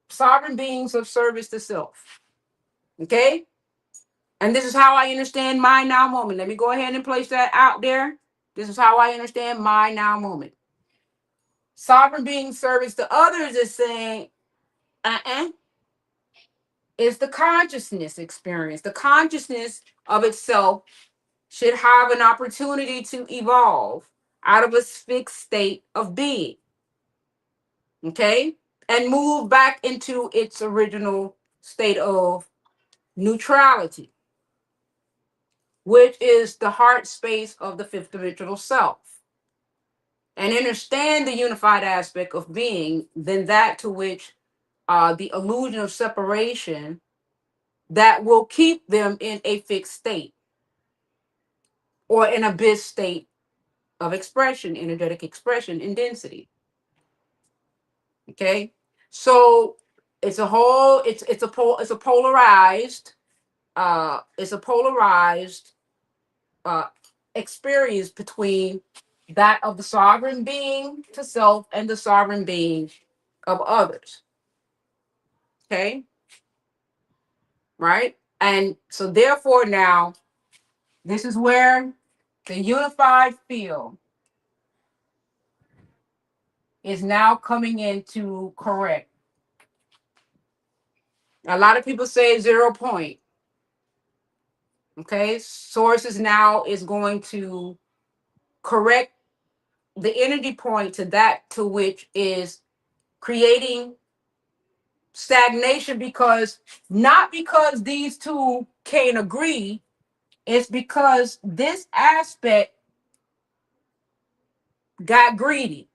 sovereign beings of service to self. Okay, and this is how I understand my now moment. Let me go ahead and place that out there. This is how I understand my now moment. Sovereign being service to others is saying, uh-uh. Is the consciousness experience. The consciousness of itself should have an opportunity to evolve out of a fixed state of being, okay? And move back into its original state of neutrality, which is the heart space of the fifth dimensional self. And understand the unified aspect of being, then that to which the illusion of separation that will keep them in a fixed state or an abyss state of expression, energetic expression and density. Okay, so it's a polarized uh experience between that of the sovereign being to self and the sovereign being of others. Okay, right? And so therefore now this is where the unified field is now coming into correct. A lot of people say 0 point. Okay, sources now is going to correct the energy point to that to which is creating stagnation, because not because these two can't agree, it's because this aspect got greedy,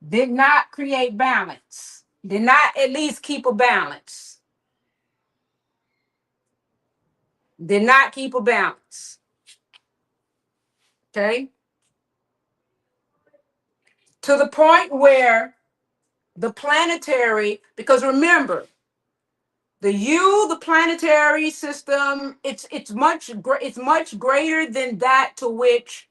did not create balance, did not at least keep a balance, did not keep a balance. Okay, to the point where the planetary, because remember, the planetary system, it's much greater than that to which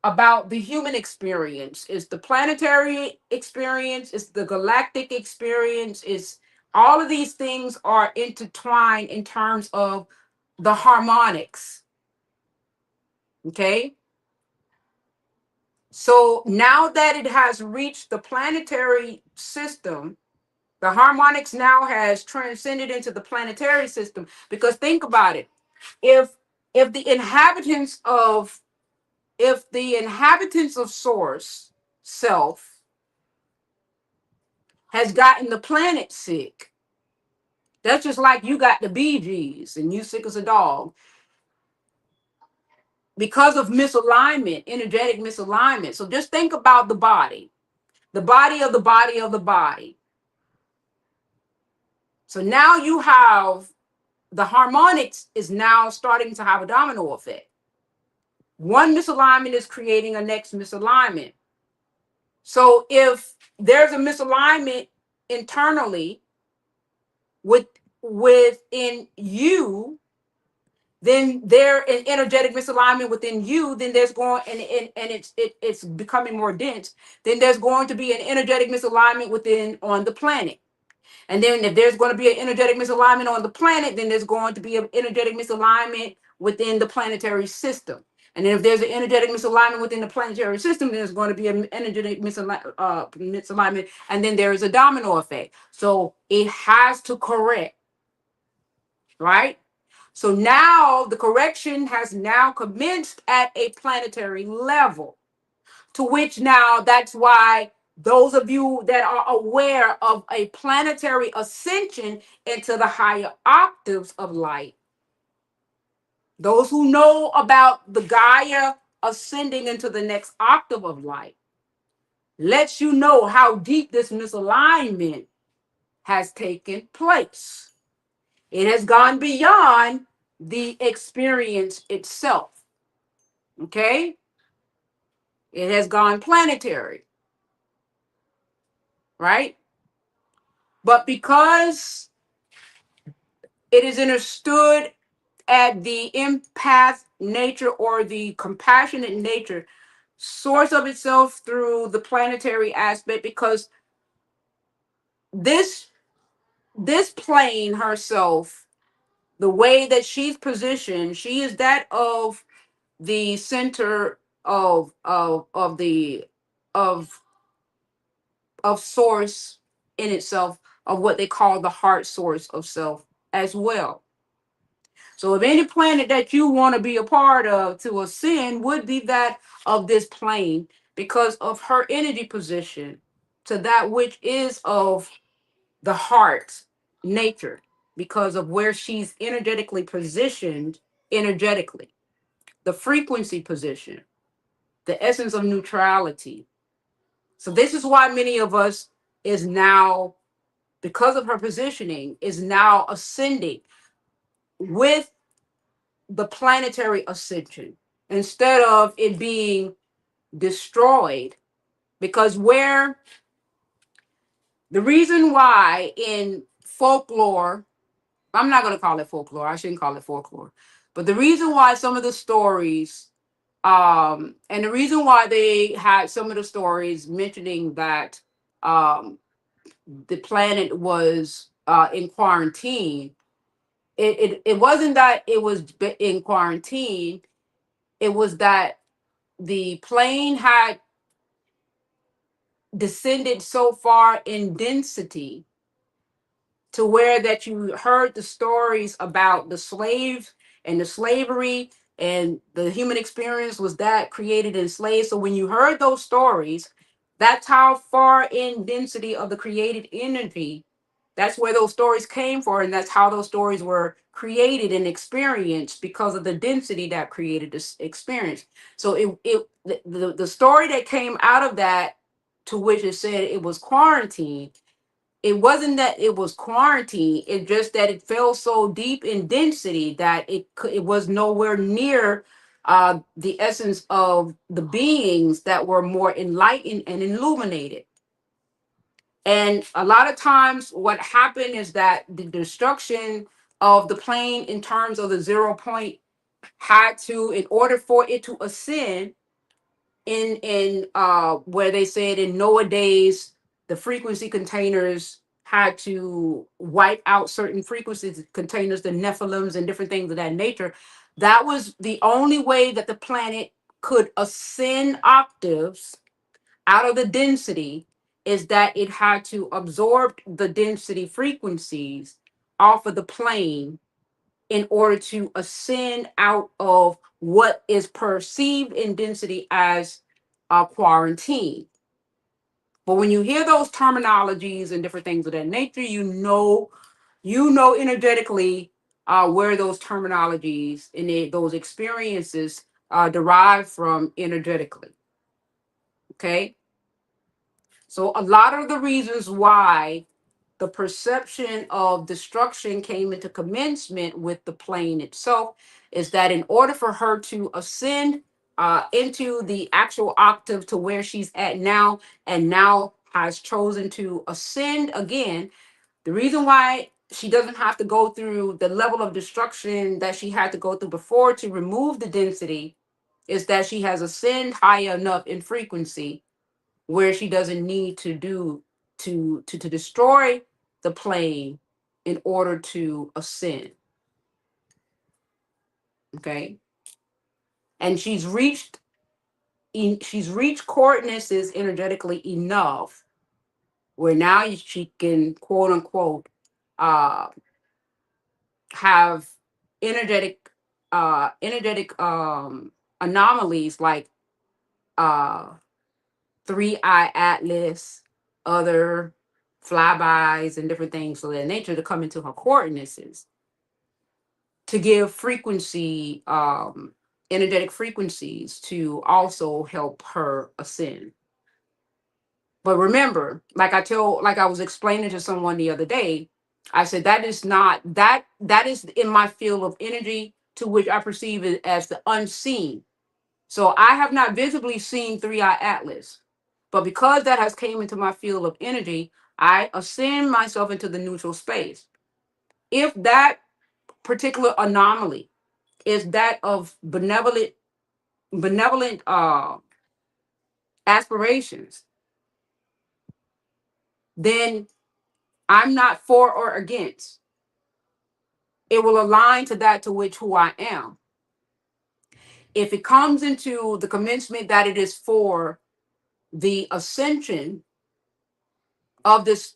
about the human experience. It's the planetary experience, it's the galactic experience, it's all of these things are intertwined in terms of the harmonics. Okay, so now that it has reached the planetary system, the harmonics now has transcended into the planetary system. Because think about it, if if the inhabitants of if the inhabitants of source self has gotten the planet sick, that's just like you got the BGs and you sick as a dog because of misalignment, energetic misalignment. So just think about the body of the body of the body. So now you have the harmonics is now starting to have a domino effect. One misalignment is creating a next misalignment. So if there's a misalignment internally with within you, then there an energetic misalignment within you, then there's going and it's becoming more dense, then there's going to be an energetic misalignment within on the planet. And then if there's going to be an energetic misalignment on the planet, then there's going to be an energetic misalignment within the planetary system. And then if there's an energetic misalignment within the planetary system, then there's going to be an energetic misalignment, and then there is a domino effect. So it has to correct, right? So now the correction has now commenced at a planetary level, to which now that's why those of you that are aware of a planetary ascension into the higher octaves of light, those who know about the Gaia ascending into the next octave of light, lets you know how deep this misalignment has taken place. It has gone beyond the experience itself. Okay? It has gone planetary, right? But because it is understood at the empath nature or the compassionate nature source of itself through the planetary aspect, because this this plane herself, the way that she's positioned, she is that of the center of the of of source in itself, of what they call the heart source of self as well. So if any planet that you want to be a part of to ascend would be that of this plane, because of her energy position to that which is of the heart nature, because of where she's energetically positioned, energetically, the frequency position, the essence of neutrality. So this is why many of us is now, because of her positioning, is now ascending with the planetary ascension instead of it being destroyed. Because where the reason why in folklore, I'm not going to call it folklore, I shouldn't call it folklore, but the reason why some of the stories, and the reason why they had some of the stories mentioning that, um the planet was in quarantine, it wasn't that it was in quarantine. It was that the plane had descended so far in density to where that you heard the stories about the slaves and the slavery and the human experience was that created in slaves. So when you heard those stories, that's how far in density of the created energy, that's where those stories came from, and that's how those stories were created and experienced because of the density that created this experience. So the story that came out of that, to which it said it was quarantine, it wasn't that it was quarantine. It just that it fell so deep in density that it was nowhere near the essence of the beings that were more enlightened and illuminated. And a lot of times what happened is that the destruction of the plane in terms of the 0 point had to, in order for it to ascend, in where they said in Noah days the frequency containers had to wipe out certain frequencies containers, the Nephilims and different things of that nature. That was the only way that the planet could ascend octaves out of the density, is that it had to absorb the density frequencies off of the plane in order to ascend out of what is perceived in density as a quarantine. But when you hear those terminologies and different things of that nature, you know energetically where those terminologies and those experiences derive from energetically. Okay, so a lot of the reasons why the perception of destruction came into commencement with the plane itself is that in order for her to ascend into the actual octave to where she's at now, and now has chosen to ascend again, the reason why she doesn't have to go through the level of destruction that she had to go through before to remove the density is that she has ascended high enough in frequency where she doesn't need to do to destroy the plane in order to ascend. Okay, and she's reached coordinates energetically enough where now she can quote unquote uh have energetic anomalies like uh three eye atlas, other flybys and different things of that nature to come into her coordinates to give frequency, energetic frequencies to also help her ascend. But remember, like I was explaining to someone the other day, I said that is not that is in my field of energy to which I perceive it as the unseen. So I have not visibly seen three eye atlas, but because that has came into my field of energy, I ascend myself into the neutral space. If that particular anomaly is that of benevolent aspirations, then I'm not for or against. It will align to that to which who I am. If it comes into the commencement that it is for the ascension of this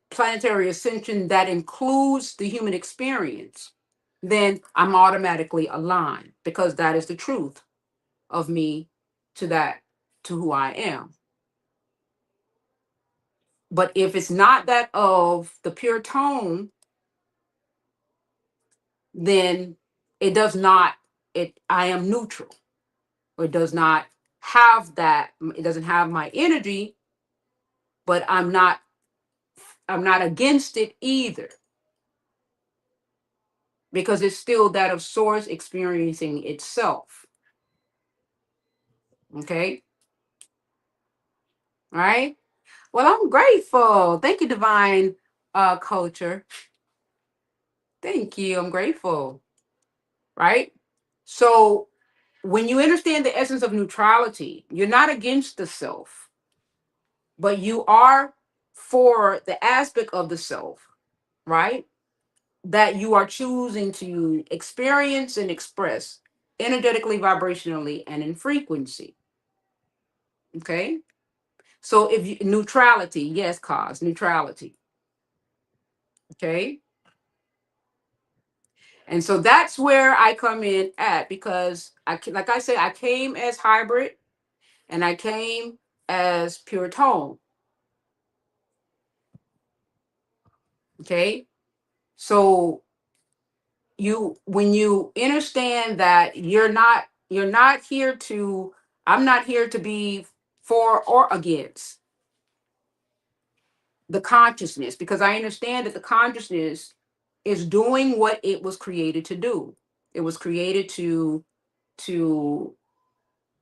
planetary ascension that includes the human experience, then I'm automatically aligned because that is the truth of me to that, to who I am. But if it's not that of the pure tone, then it does not, I am neutral. Or it does not have that, it doesn't have my energy, but I'm not against it either because it's still that of source experiencing itself. Okay. All right. Well, I'm grateful. Thank you, Divine Culture. Thank you. I'm grateful. Right. So when you understand the essence of neutrality, you're not against the self, but you are for the aspect of the self, right? That you are choosing to experience and express energetically, vibrationally, and in frequency. Okay. So if you neutrality, yes, cause neutrality. Okay. And so that's where I come in at, because like I said, I came as hybrid and I came as pure tone. Okay. So you, when you understand that you're not here to, I'm not here to be for or against the consciousness, because I understand that the consciousness is doing what it was created to do. It was created to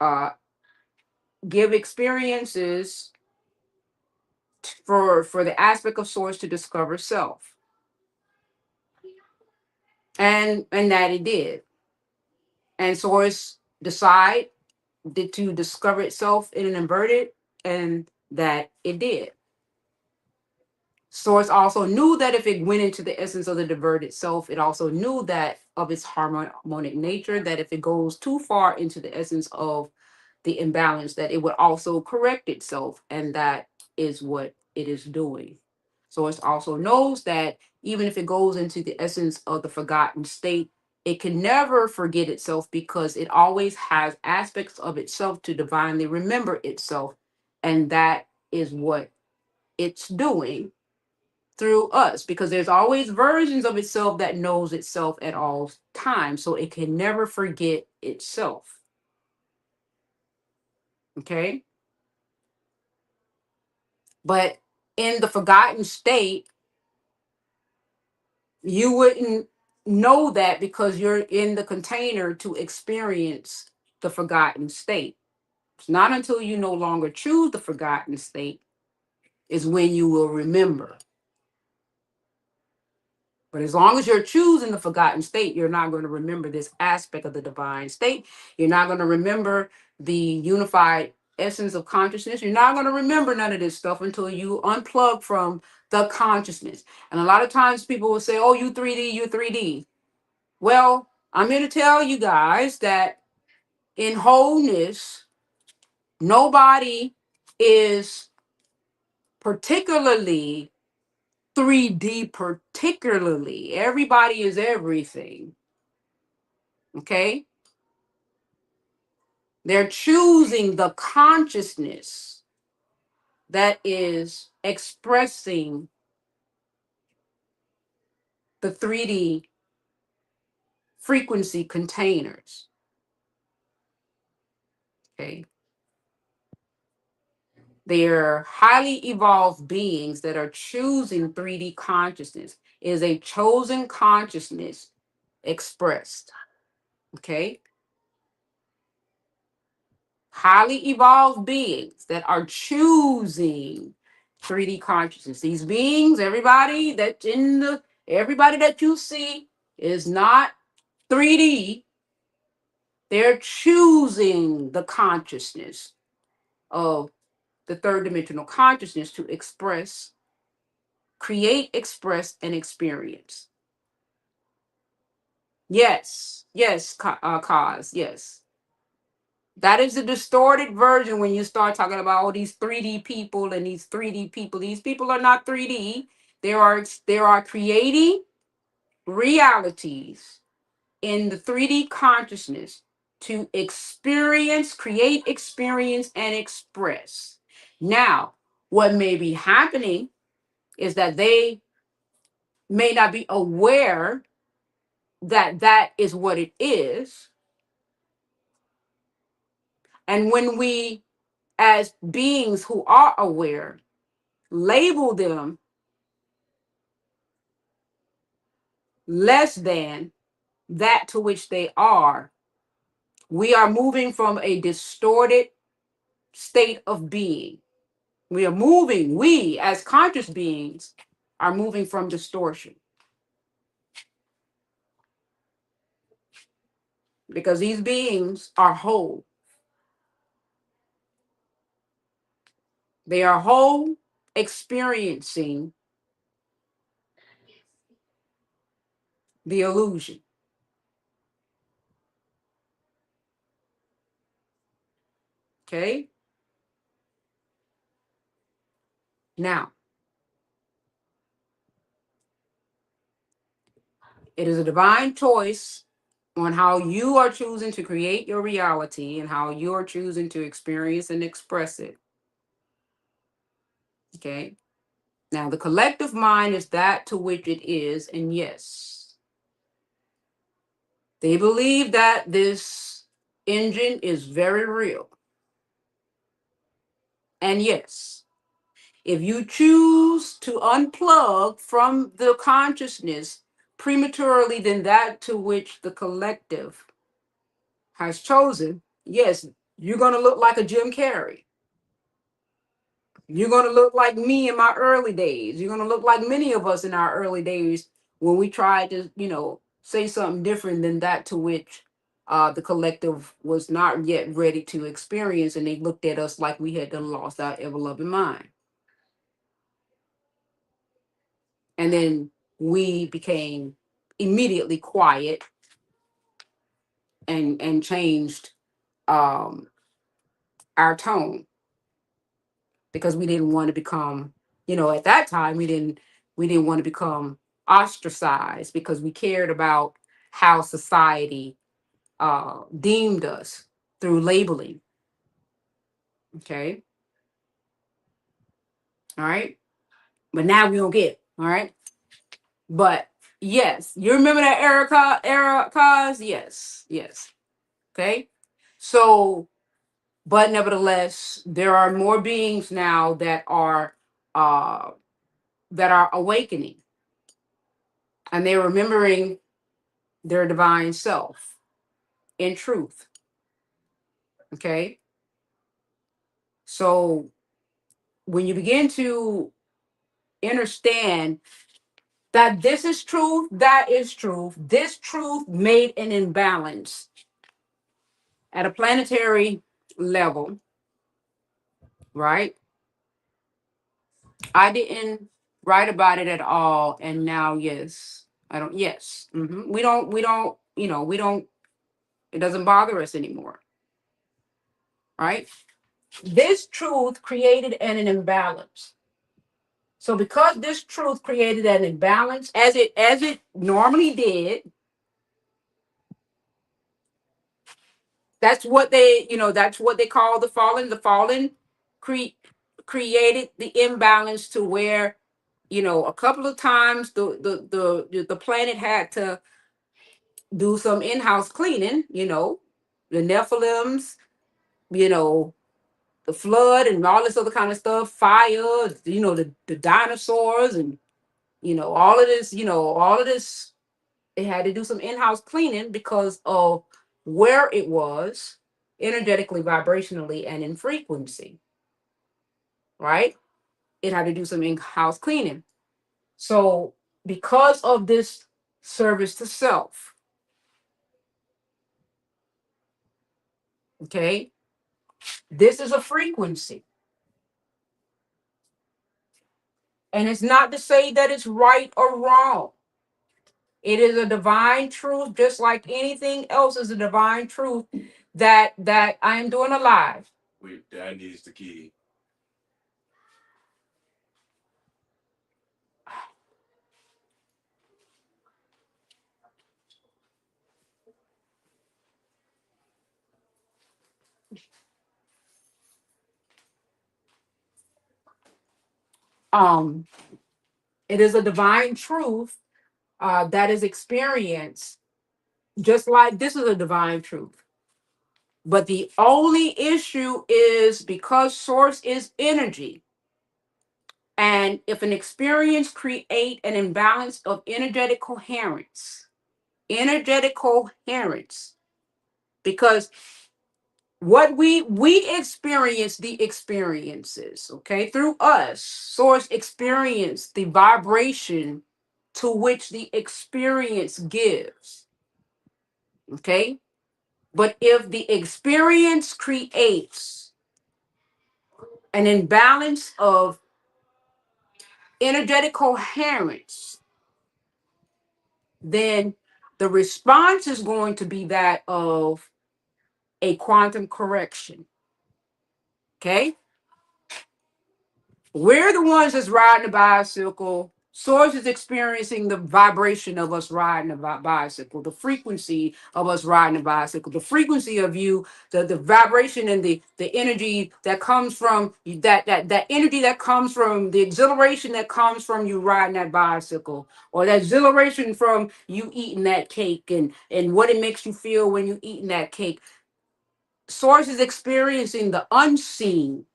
uh, give experiences for the aspect of source to discover self, and that it did. And source decide did to discover itself in an inverted, and that it did. Source also knew that if it went into the essence of the diverted self, it also knew that of its harmonic nature, that if it goes too far into the essence of the imbalance, that it would also correct itself. And that is what it is doing. Source also knows that even if it goes into the essence of the forgotten state, it can never forget itself, because it always has aspects of itself to divinely remember itself. And that is what it's doing through us, because there's always versions of itself that knows itself at all times, so it can never forget itself. Okay. But in the forgotten state, you wouldn't know that, because you're in the container to experience the forgotten state. It's not until you no longer choose the forgotten state is when you will remember. But as long as you're choosing the forgotten state, you're not going to remember this aspect of the divine state. You're not going to remember the unified essence of consciousness. You're not going to remember none of this stuff until you unplug from the consciousness. And a lot of times people will say, oh, you 3D, you 3D. Well, I'm here to tell you guys that in wholeness, nobody is particularly 3D, particularly. Everybody is everything. Okay. They're choosing the consciousness that is expressing the 3D frequency containers. Okay. They're highly evolved beings that are choosing 3D consciousness. It is a chosen consciousness expressed. Okay. Highly evolved beings that are choosing 3D consciousness. These beings, everybody that you see is not 3D. They're choosing the consciousness of the third dimensional consciousness to express, create, express, and experience. Yes, yes, cause, yes. That is a distorted version when you start talking about all these 3D people and these 3D people. These people are not 3D. There are creating realities in the 3D consciousness to experience, create, experience, and express. Now, what may be happening is that they may not be aware that that is what it is. And when we, as beings who are aware, label them less than that to which they are, we are moving from a distorted state of being. We as conscious beings are moving from distortion, because these beings are whole. They are whole experiencing the illusion. Okay? Now, it is a divine choice on how you are choosing to create your reality and how you are choosing to experience and express it. Okay? Now, the collective mind is that to which it is, and yes, they believe that this engine is very real. And yes, if you choose to unplug from the consciousness prematurely than that to which the collective has chosen, yes, you're going to look like a Jim Carrey. You're going to look like me in my early days. You're going to look like many of us in our early days when we tried to, say something different than that to which the collective was not yet ready to experience. And they looked at us like we had done lost our ever loving mind. And then we became immediately quiet and changed um, our tone because we didn't want to become, at that time we didn't want to become ostracized because we cared about how society deemed us through labeling. Okay. All right. But now we don't get it. All right. But yes, you remember that era cause? Yes. Yes. Okay. So, but nevertheless, there are more beings now uh that are awakening and they're remembering their divine self in truth. Okay. So when you begin to understand that this is truth, that is truth, this truth made an imbalance at a planetary level, right? I didn't write about it at all. And now, yes, I don't, yes. We don't, it doesn't bother us anymore, right? This truth created an imbalance. So because this truth created an imbalance, as it normally did, that's what they call the fallen. The fallen cre- created the imbalance to where, a couple of times the planet had to do some in-house cleaning, the Nephilims, you know, the flood and all this other kind of stuff, fire, the dinosaurs and all of this, it had to do some in-house cleaning because of where it was energetically, vibrationally, and in frequency, right? It had to do some in-house cleaning. So because of this service to self, okay, this is a frequency. And it's not to say that it's right or wrong. It is a divine truth, just like anything else is a divine truth that I am doing alive. Wait, Dad needs the key. Um, it is a divine truth that is experienced, just like this is a divine truth. But the only issue is because source is energy, and if an experience create an imbalance of energetic coherence, because what we experience the experiences, okay, through us, source experience the vibration to which the experience gives, okay. But if the experience creates an imbalance of energetic coherence, then the response is going to be that of a quantum correction. Okay? We're the ones that's riding the bicycle. Source is experiencing the vibration of us riding a bicycle, the frequency of us riding a bicycle, the frequency of you, the vibration and the energy that comes from that energy that comes from the exhilaration that comes from you riding that bicycle, or that exhilaration from you eating that cake and what it makes you feel when you eating that cake. Source is experiencing the unseen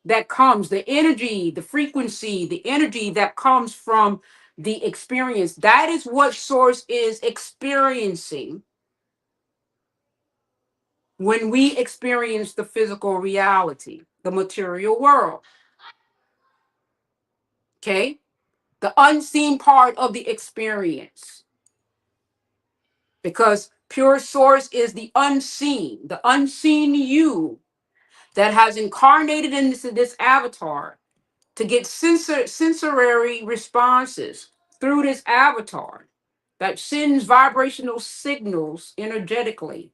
that comes, the energy, the frequency, the energy that comes from the experience. That is what source is experiencing when we experience the physical reality, the material world. Okay? The unseen part of the experience. Because pure source is the unseen you that has incarnated in this avatar to get sensory responses through this avatar that sends vibrational signals energetically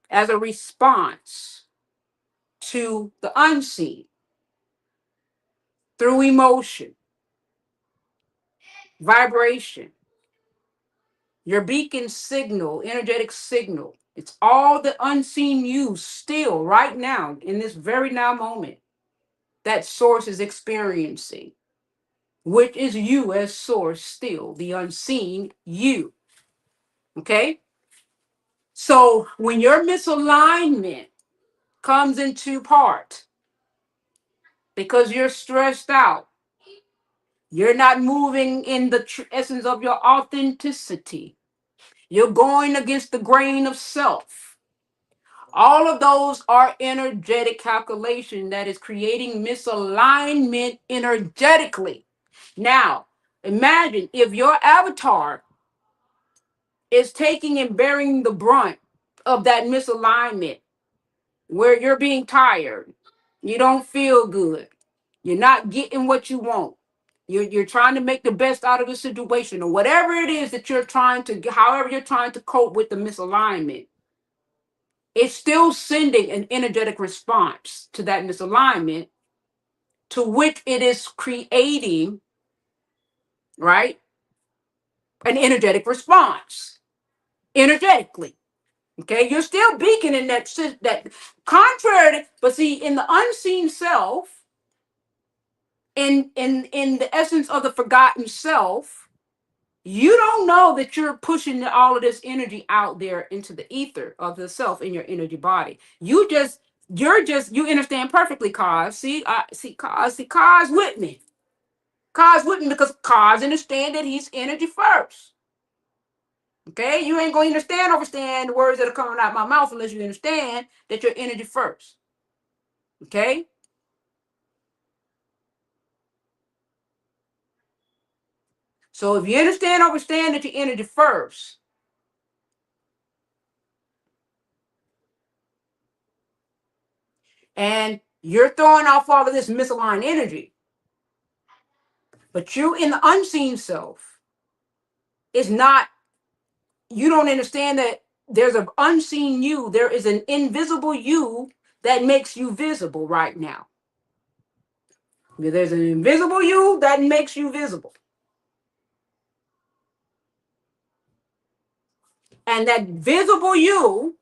as a response to the unseen through emotion, vibration, your beacon signal, energetic signal. It's all the unseen you still right now in this very now moment that source is experiencing, which is you as source still, the unseen you. Okay? So when your misalignment comes into part because you're stressed out, you're not moving in the essence of your authenticity, you're going against the grain of self. All of those are energetic calculation that is creating misalignment energetically. Now, imagine if your avatar is taking and bearing the brunt of that misalignment, where you're being tired, you don't feel good, you're not getting what you want, you're trying to make the best out of the situation, or whatever it is that you're trying to, however you're trying to cope with the misalignment, it's still sending an energetic response to that misalignment, to which it is creating, right, an energetic response energetically. Okay, you're still beaconing that contrary, but see, in the unseen self, in the essence of the forgotten self, you don't know that you're pushing all of this energy out there into the ether of the self in your energy body. You understand perfectly, cause cause with me. Cause with me because cause understand that he's energy first. Okay, you ain't gonna understand the words that are coming out my mouth unless you understand that you're energy first. Okay. So if you understand that you're energy first, and you're throwing off all of this misaligned energy, but you in the unseen self is not, you don't understand that there's an unseen you, there is an invisible you that makes you visible right now. There's an invisible you that makes you visible. And that visible you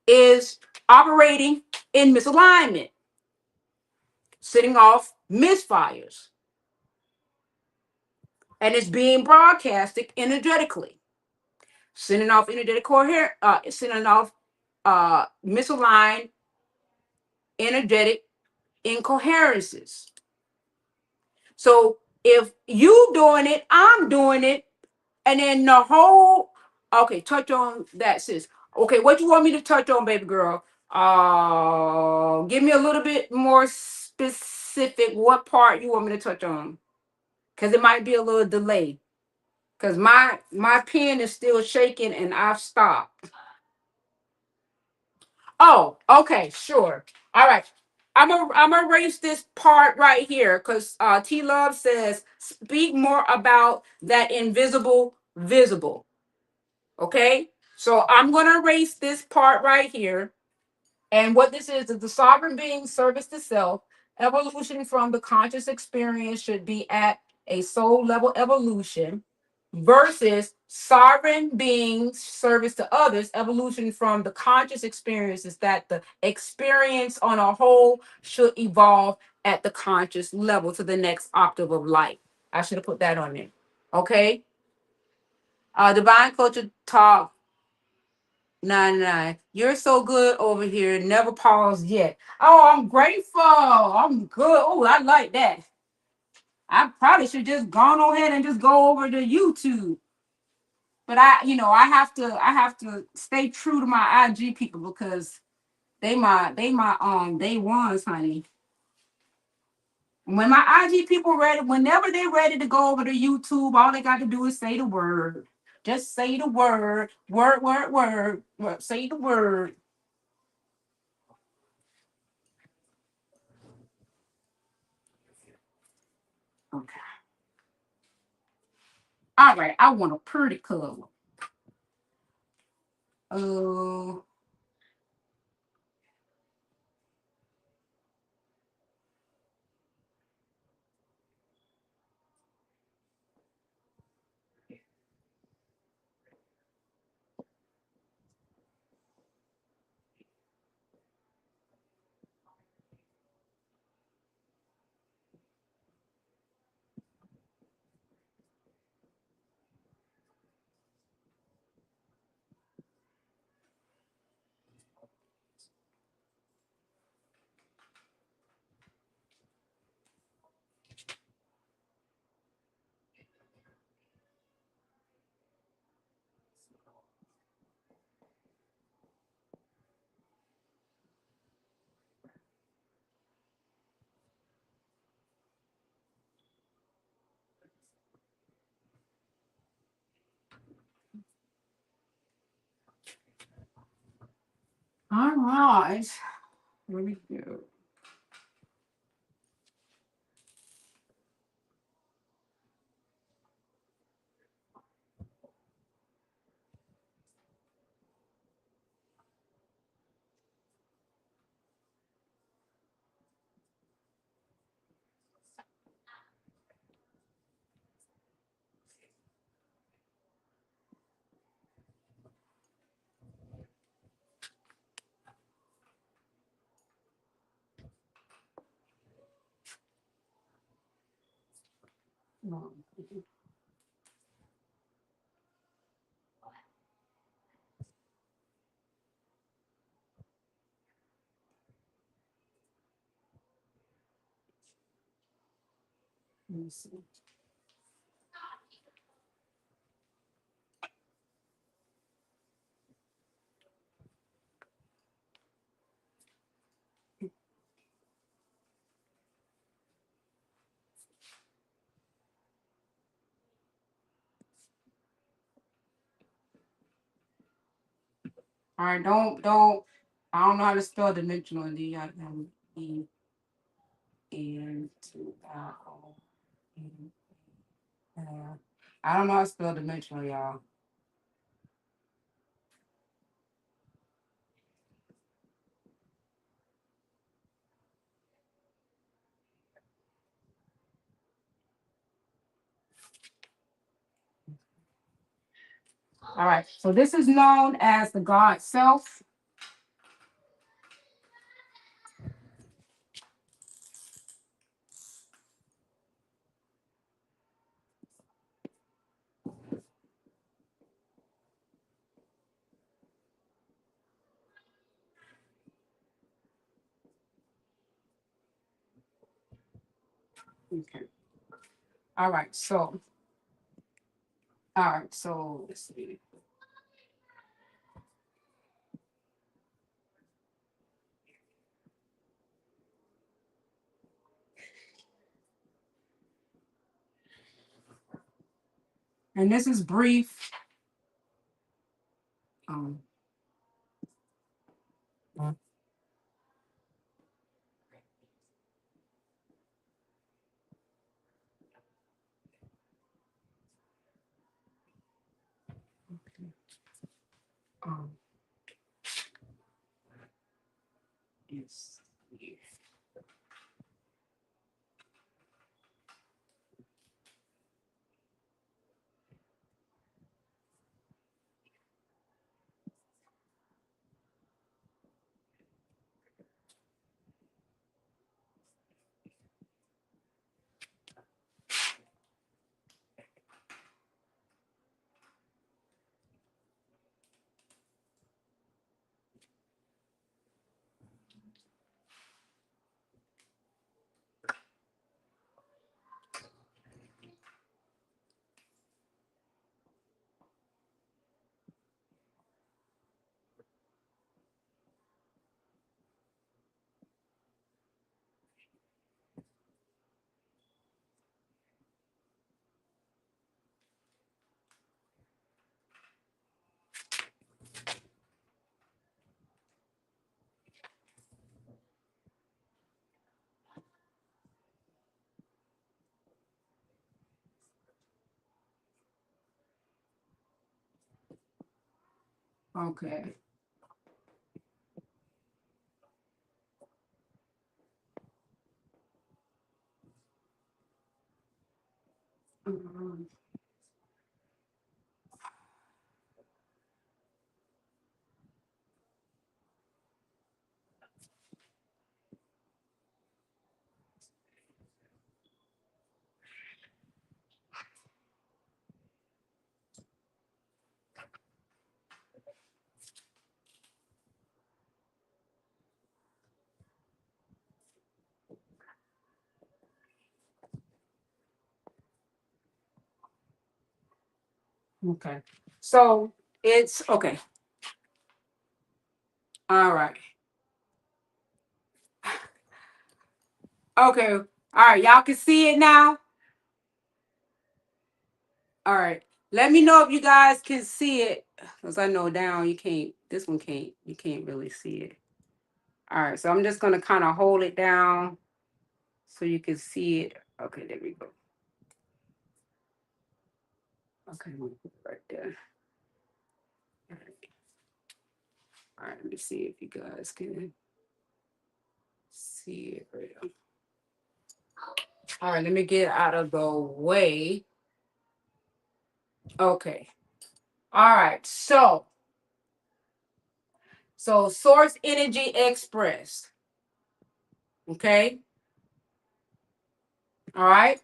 is operating in misalignment, setting off misfires, and it's being broadcasted energetically, sending off energetic sending off misaligned energetic incoherences. So if you doing it, I'm doing it, and then the whole, okay, touch on that, sis. Okay, what you want me to touch on, baby girl? Give me a little bit more specific. What part you want me to touch on? Because it might be a little delay. Because my pen is still shaking and I've stopped. Oh, okay, sure. All right. I'm gonna erase this part right here because T Love says speak more about that invisible visible. Okay, so I'm gonna erase this part right here. And what this is the sovereign being service to self. Evolution from the conscious experience should be at a soul level evolution versus sovereign being service to others. Evolution from the conscious experience is that the experience on a whole should evolve at the conscious level to the next octave of light. I should have put that on there. Okay. Divine culture talk 99. You're so good over here. Never paused yet. Oh, I'm grateful. I'm good. Oh, I like that. I probably should just gone ahead and just go over to YouTube. But I have to stay true to my IG people because they my day ones, honey. When my IG people ready, whenever they're ready to go over to YouTube, all they got to do is say the word. Just say the word. Word. Say the word. Okay. All right, I want a pretty color. Oh, all right. Here we go. Let me see. All right, don't. I don't know how to spell dimensional. D I M E N to L. I don't know how to spell dimensional, y'all. All right, so this is known as the God self. Okay. All right, so let's see. And this is brief. Um, Um, yes. Okay. Mhm. Okay. So it's okay. All right. Okay. All right. Y'all can see it now. All right. Let me know if you guys can see it. Because I know down you can't. This one can't. You can't really see it. All right. So I'm just gonna kind of hold it down so you can see it. Okay, there we go. Okay, I'm gonna put it right there. All right. All right, let me see if you guys can see it right now. All right, let me get out of the way. Okay. All right. So source energy expressed. Okay. All right.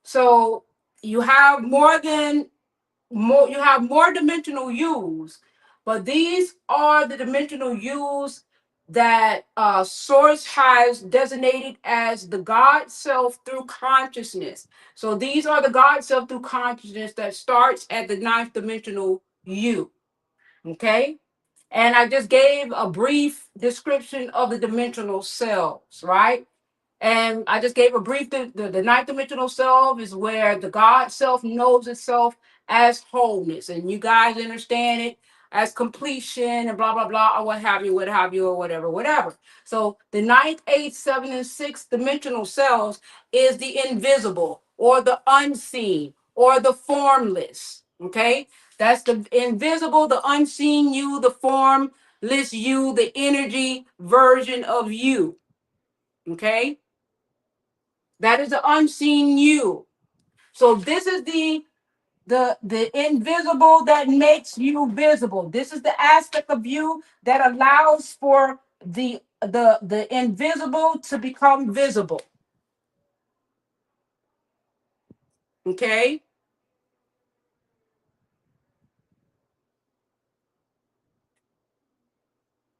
So you have you have more dimensional U's, but these are the dimensional U's that source has designated as the God self through consciousness. So these are the God self through consciousness that starts at the ninth dimensional U. Okay. And I just gave a brief description of the dimensional cells, right? And I just gave a brief, the ninth dimensional self is where the God self knows itself as wholeness. And you guys understand it as completion and blah, blah, blah, or what have you, or whatever, whatever. So the ninth, eighth, seventh, and sixth dimensional selves is the invisible or the unseen or the formless. Okay. That's the invisible, the unseen you, the formless you, the energy version of you. Okay. That is the unseen you. So this is the invisible that makes you visible. This is the aspect of you that allows for the invisible to become visible. Okay?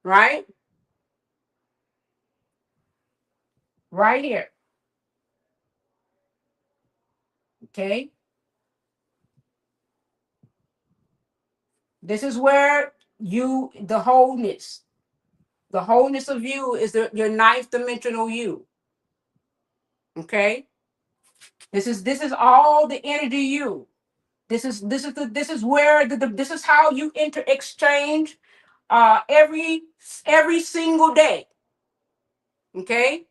Right? Right here. Okay? This is where the wholeness of you is your ninth dimensional you. Okay? This is all the energy you. This is where this is how you inter exchange every single day. Okay.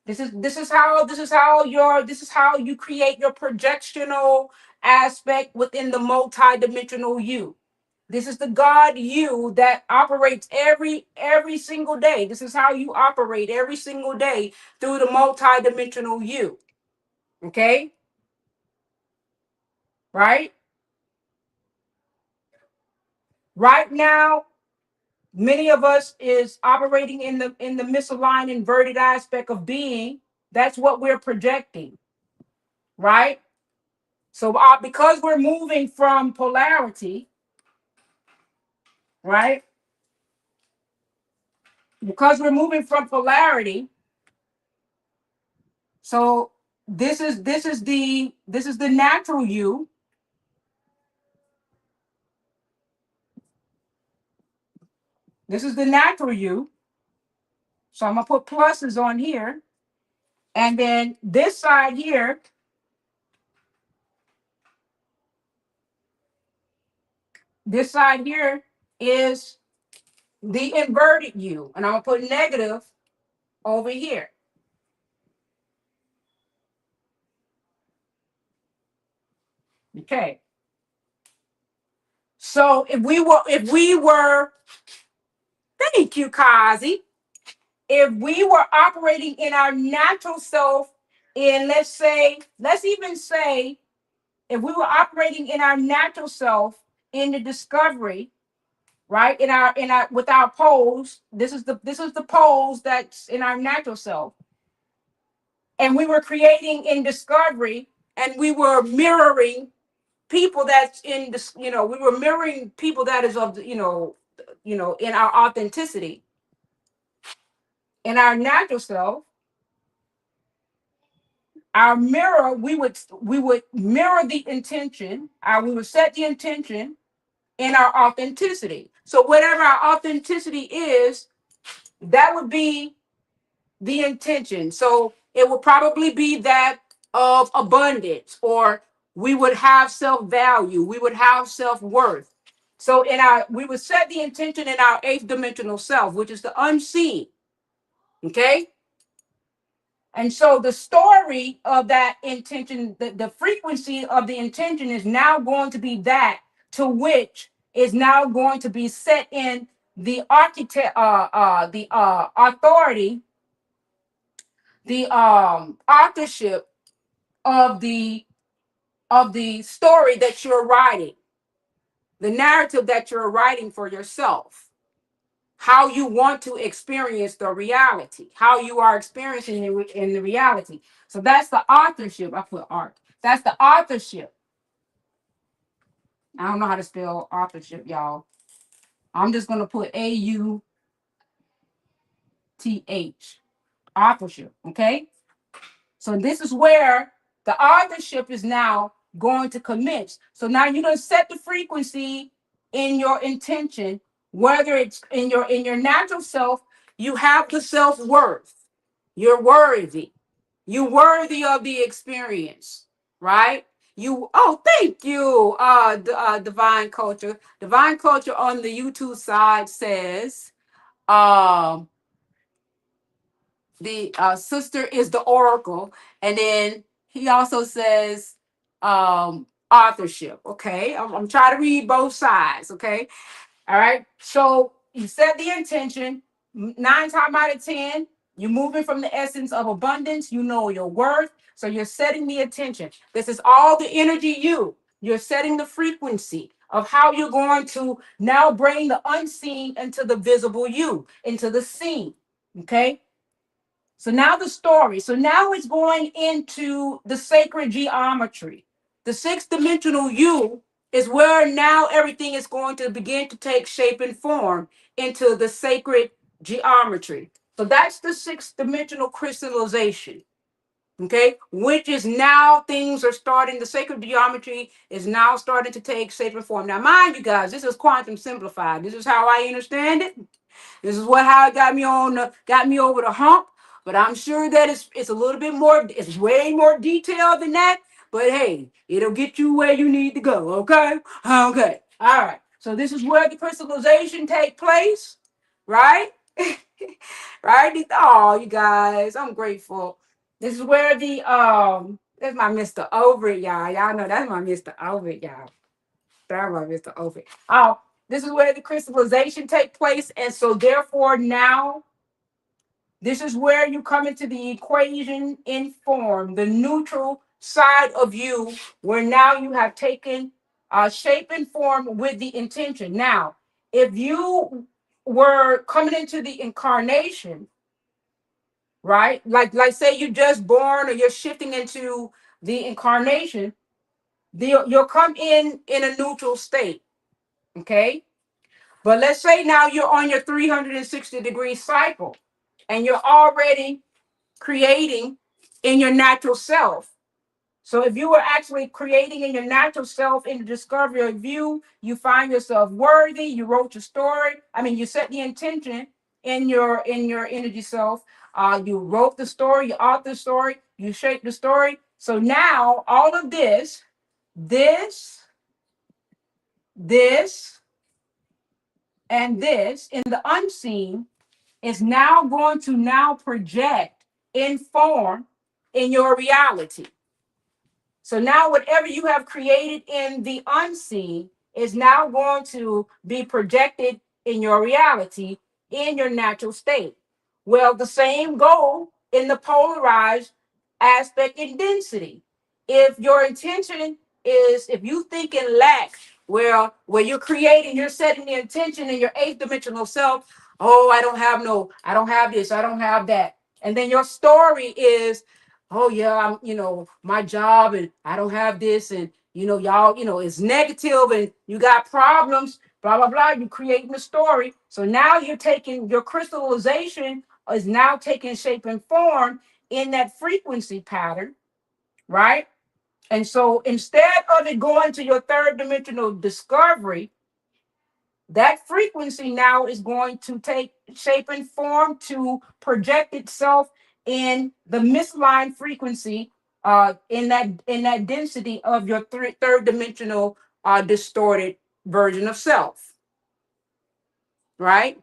This is how you create your projectional aspect within the multi-dimensional you. This is the God you that operates every single day. This is how you operate every single day through the multidimensional you. Okay? Right? Right now, many of us is operating in the misaligned inverted aspect of being. That's what we're projecting, right? So because we're moving from polarity, right? Because we're moving from polarity, so this is the natural you. This is the natural you. So I'm gonna put pluses on here, and then this side here, this side here is the inverted you, and I'm gonna put negative over here. Okay. So if we were, thank you, Kazi. If we were operating in our natural self, in let's even say, if we were operating in our natural self in the discovery, right? In our with our poles, this is the poles that's in our natural self. And we were creating in discovery, and we were mirroring people that's in this, we were mirroring people that is of in our authenticity, in our natural self, our mirror, we would mirror the intention, we would set the intention in our authenticity. So whatever our authenticity is, that would be the intention. So it would probably be that of abundance, or we would have self-value, we would have self-worth. So we would set the intention in our eighth dimensional self, which is the unseen. Okay. And so the story of that intention, the frequency of the intention is now going to be that to which is now going to be set in the architect, the authority, the authorship of the story that you're writing, the narrative that you're writing for yourself, how you want to experience the reality, how you are experiencing it in the reality. So that's the authorship. I put art. That's the authorship. I don't know how to spell authorship, y'all. I'm just gonna put AUTH. Authorship. Okay. So this is where the authorship is now going to commence. So now you're gonna set the frequency in your intention, whether it's in your natural self, you have the self-worth. You're worthy. You're worthy of the experience, right? Thank you, Divine Culture. Divine Culture on the YouTube side says, um, the sister is the oracle, and then he also says authorship. Okay, I'm trying to read both sides. Okay, all right. So you set the intention. 9 times out of 10, you're moving from the essence of abundance. You know your worth, so you're setting the intention. This is all the energy you're setting the frequency of how you're going to now bring the unseen into the visible you, into the seen. Okay. So now the story. So now it's going into the sacred geometry. The sixth dimensional you is where now everything is going to begin to take shape and form into the sacred geometry. So that's the sixth dimensional crystallization. Okay, which is now things are starting, the sacred geometry is now starting to take shape and form. Now, mind you guys, this is quantum simplified. This is how I understand it. This is how it got me over the hump. But I'm sure that it's a little bit more, it's way more detailed than that. But hey, it'll get you where you need to go. Okay. Okay. All right. So this is where the crystallization take place, right? Right? Oh, you guys, I'm grateful. This is where that's my Mr. Over it, y'all. Y'all know that's my Mr. Over it, y'all. That's my Mr. Over it. Oh. This is where the crystallization take place. And so therefore now this is where you come into the equation in form, the neutral side of you, where now you have taken shape and form with the intention. Now, if you were coming into the incarnation, right? Like say you just born or you're shifting into the incarnation, you'll come in a neutral state, okay? But let's say now you're on your 360-degree cycle and you're already creating in your natural self. So if you were actually creating in your natural self in the discovery of you find yourself worthy, you wrote your story. I mean, you set the intention in your energy self. You wrote the story, you authored the story, you shaped the story. So now all of this, and this in the unseen is now going to now project in form in your reality. So now whatever you have created in the unseen is now going to be projected in your reality in your natural state. Well, the same goal in the polarized aspect in density. If your intention is, if you think in lack, where you're creating, you're setting the intention in your eighth dimensional self, oh, I don't have this, I don't have that. And then your story is, oh yeah, my job and I don't have this, and y'all, it's negative and you got problems, blah blah blah. You creating the story. So now you're taking your crystallization is now taking shape and form in that frequency pattern, right? And so instead of it going to your third dimensional discovery, that frequency now is going to take shape and form to project itself in the misaligned frequency, in that density of your third dimensional distorted version of self, right?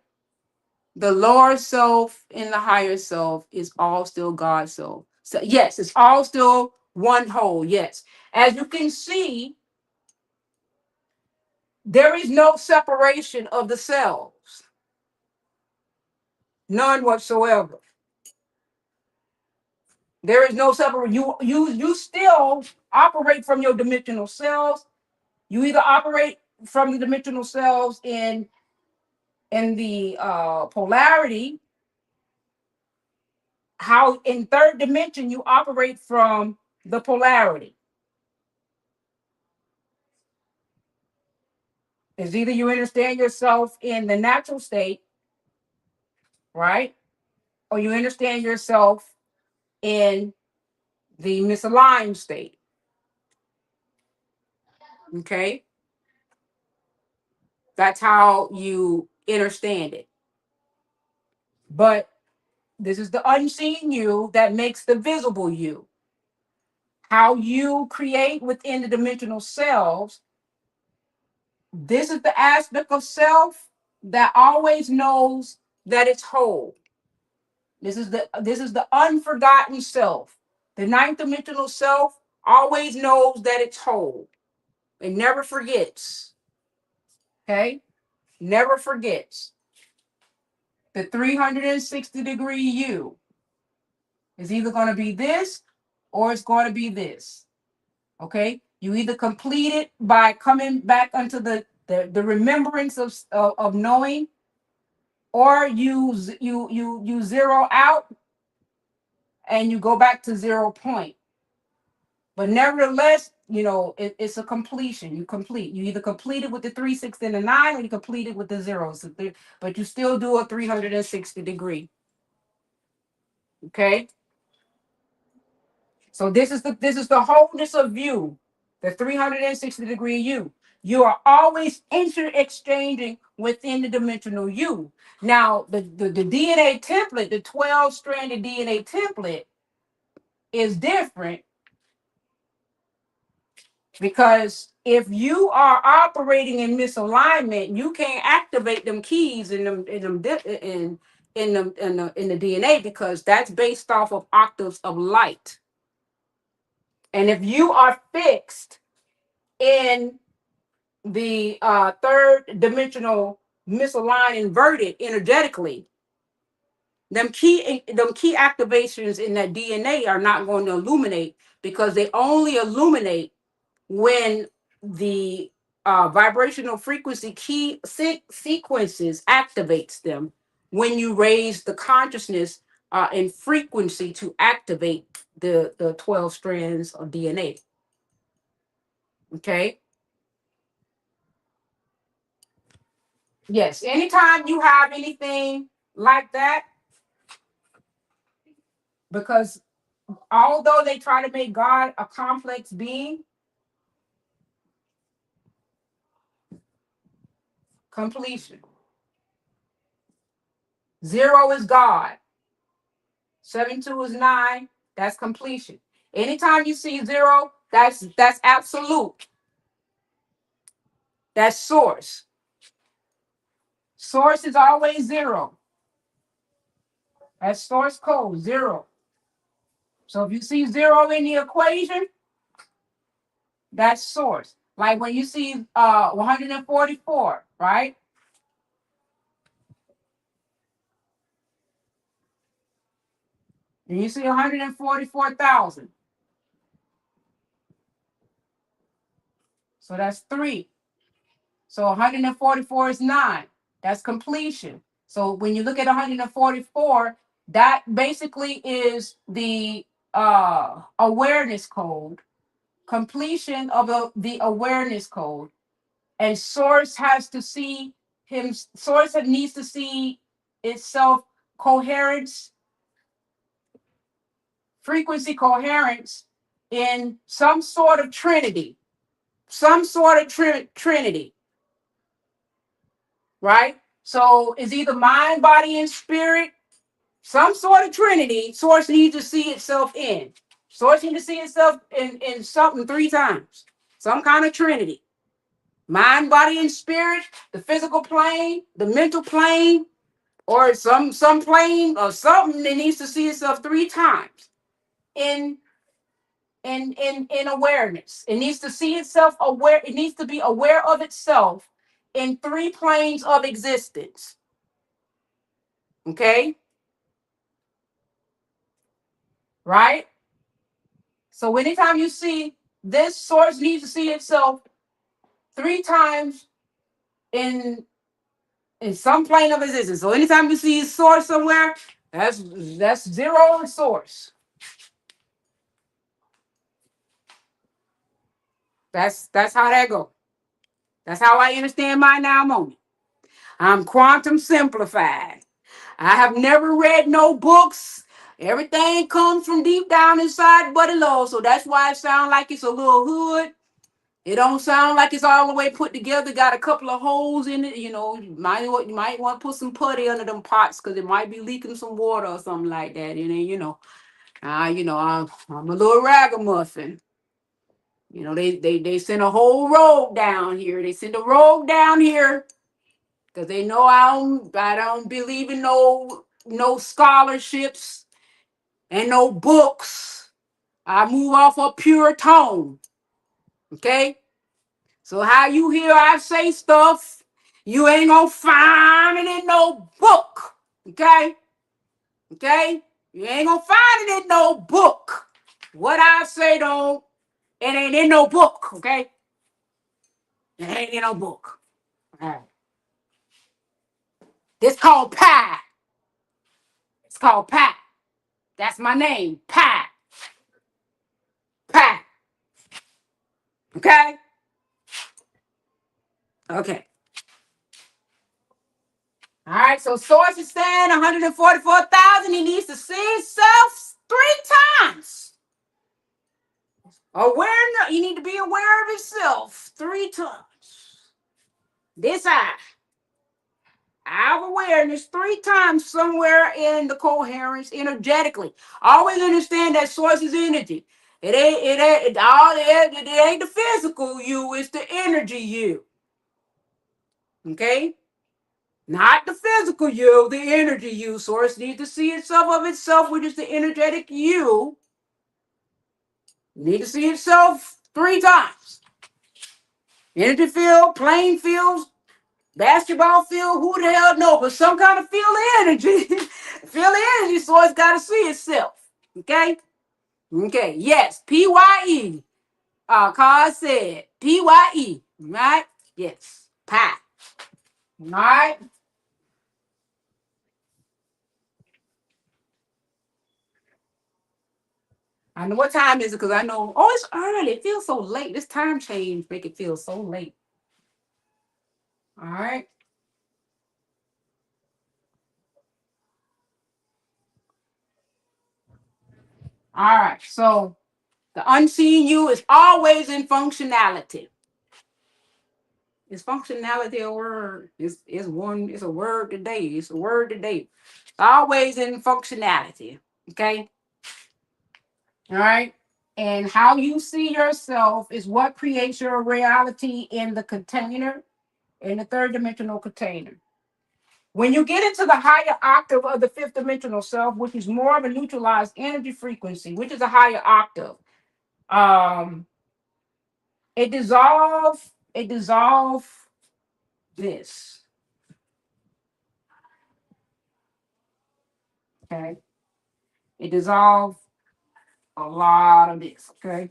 The lower self and the higher self is all still God's self. So yes, it's all still one whole. Yes, as you can see, there is no separation of the selves, none whatsoever. There is no separate. You still operate from your dimensional selves. You either operate from the dimensional selves in the polarity. How in third dimension you operate from the polarity. Is either you understand yourself in the natural state, right, or you understand yourself in the misaligned state. Okay, that's how you understand it. But this is the unseen you that makes the visible you. How you create within the dimensional selves. This is the aspect of self that always knows that it's whole. This is the unforgotten self. The ninth dimensional self always knows that it's whole. It never forgets. Okay? Never forgets. The 360-degree you is either going to be this or it's going to be this. Okay, you either complete it by coming back unto the remembrance of knowing, or you zero out and you go back to 0 point. But nevertheless, it's a completion. You either complete it with the 360 and the 9, or you complete it with the zeros. But you still do a 360-degree. Okay. So this is the wholeness of you, the 360-degree you. You are always inter-exchanging within the dimensional you. Now, the DNA template, the 12-stranded DNA template, is different because if you are operating in misalignment, you can't activate them keys in the DNA, because that's based off of octaves of light. And if you are fixed in the third dimensional misaligned inverted energetically, them key activations in that DNA are not going to illuminate, because they only illuminate when the vibrational frequency key sequences activates them, when you raise the consciousness and frequency to activate the 12 strands of DNA. Okay. Yes, anytime you have anything like that, because although they try to make God a complex being, completion. Zero is God. 7 2 is 9. That's completion. Anytime you see zero, that's absolute. That's source. Source is always zero. That's source code, zero. So if you see zero in the equation, that's source. Like when you see 144, right? And you see 144,000. So that's 3. So 144 is 9. That's completion. So when you look at 144, that basically is the awareness code, completion of the awareness code. And source has to see source needs to see itself coherence, frequency coherence in some sort of trinity, some sort of trinity, right? So it's either mind, body, and spirit, some sort of trinity. Source needs to see itself in. Source needs to see itself in something 3 times. Some kind of trinity. Mind, body, and spirit, the physical plane, the mental plane, or some plane or something that needs to see itself 3 times in in awareness. It needs to see itself aware. It needs to be aware of itself in 3 planes of existence. Okay? Right? So anytime you see this, source needs to see itself 3 times in some plane of existence. So anytime you see source somewhere, that's zero source. That's how that goes. That's how I understand my now moment. I'm quantum simplified. I have never read no books. Everything comes from deep down inside Buddy Low. So that's why it sounds like it's a little hood. It don't sound like it's all the way put together. Got a couple of holes in it. You might want to put some putty under them pots, because it might be leaking some water or something like that. And then I'm a little ragamuffin. They send a whole rogue down here. They send a rogue down here because they know I don't believe in no scholarships and no books. I move off a pure tone. Okay? So how you hear I say stuff, you ain't gonna find it in no book. Okay? Okay? You ain't gonna find it in no book. What I say don't, it ain't in no book, okay? It ain't in no book. All right. This called Pie. It's called Pie. That's my name, Pie. Pie. Okay? Okay. All right, so source is saying 144,000. He needs to see himself 3 times. Awareness, you need to be aware of himself 3 times. This eye of awareness 3 times somewhere in the coherence energetically. Always understand that source is energy. It ain't the physical you, it's the energy you. Okay? Not the physical you, the energy you. Source needs to see itself of itself, which is the energetic you. Need to see itself 3 times. Energy field, playing fields, basketball field, who the hell knows? But some kind of field of energy. Field of energy, so it's got to see itself. Okay? Okay, yes, PYE. Carl said PYE, right? Yes, pi. All right. I know what time is it because I know. Oh, it's early. It feels so late. This time change make it feel so late. All right. All right. So the unseen you is always in functionality. Is functionality a word? Is one? It's a word today. It's a word today. Always in functionality. Okay. All right. And how you see yourself is what creates your reality in the container, in the third dimensional container. When you get into the higher octave of the fifth dimensional self, which is more of a neutralized energy frequency, which is a higher octave, um, it dissolve this. Okay. It dissolve a lot of this. Okay.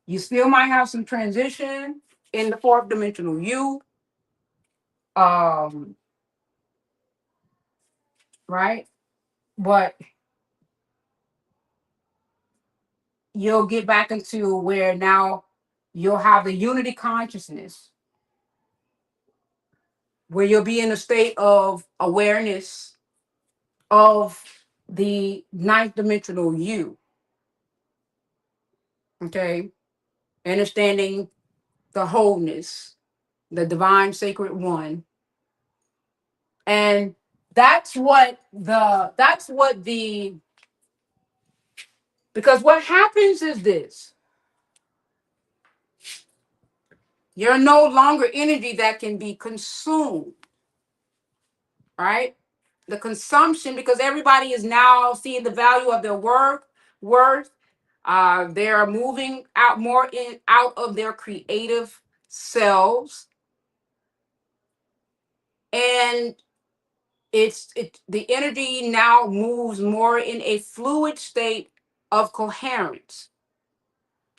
You still might have some transition in the fourth dimensional you. Um, right? But you'll get back into where now you'll have the unity consciousness, where you'll be in a state of awareness of the ninth dimensional you. Okay. Understanding the wholeness, the divine sacred one. And that's what the because what happens is this: you're no longer energy that can be consumed, right? The consumption, because everybody is now seeing the value of their worth. They're moving out more in out of their creative selves, and the energy now moves more in a fluid state of coherence.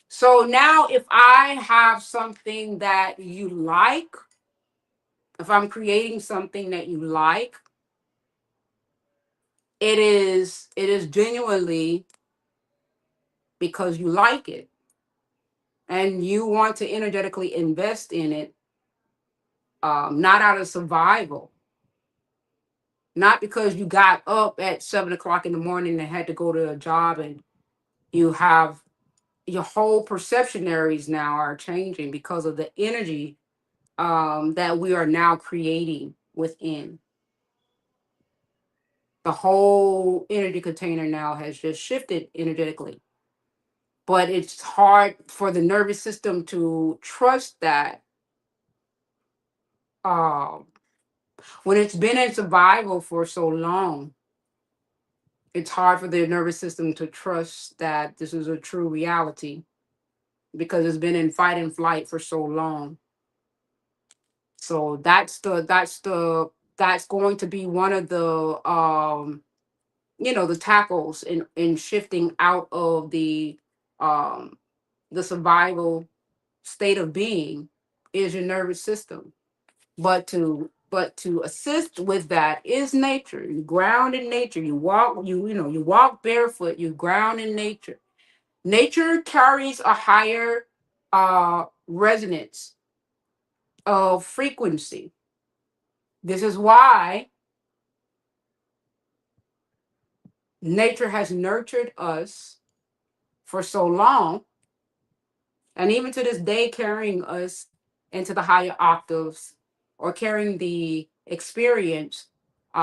So now, if I have something that you like, if I'm creating something that you like, it is genuinely because you like it and you want to energetically invest in it, not out of survival, not because you got up at 7 o'clock in the morning and had to go to a job, and you have your whole perception areas now are changing because of the energy that we are now creating within. The whole energy container now has just shifted energetically, but it's hard for the nervous system to trust that, um, when it's been in survival for so long. It's hard for the nervous system to trust that this is a true reality because it's been in fight and flight for so long. So that's going to be one of the the tackles in shifting out of the survival state of being is your nervous system. But to assist with that is nature. You ground in nature. You walk barefoot, you ground in nature. Nature carries a higher resonance of frequency. This is why nature has nurtured us for so long, and even to this day, carrying us into the higher octaves, or carrying the experience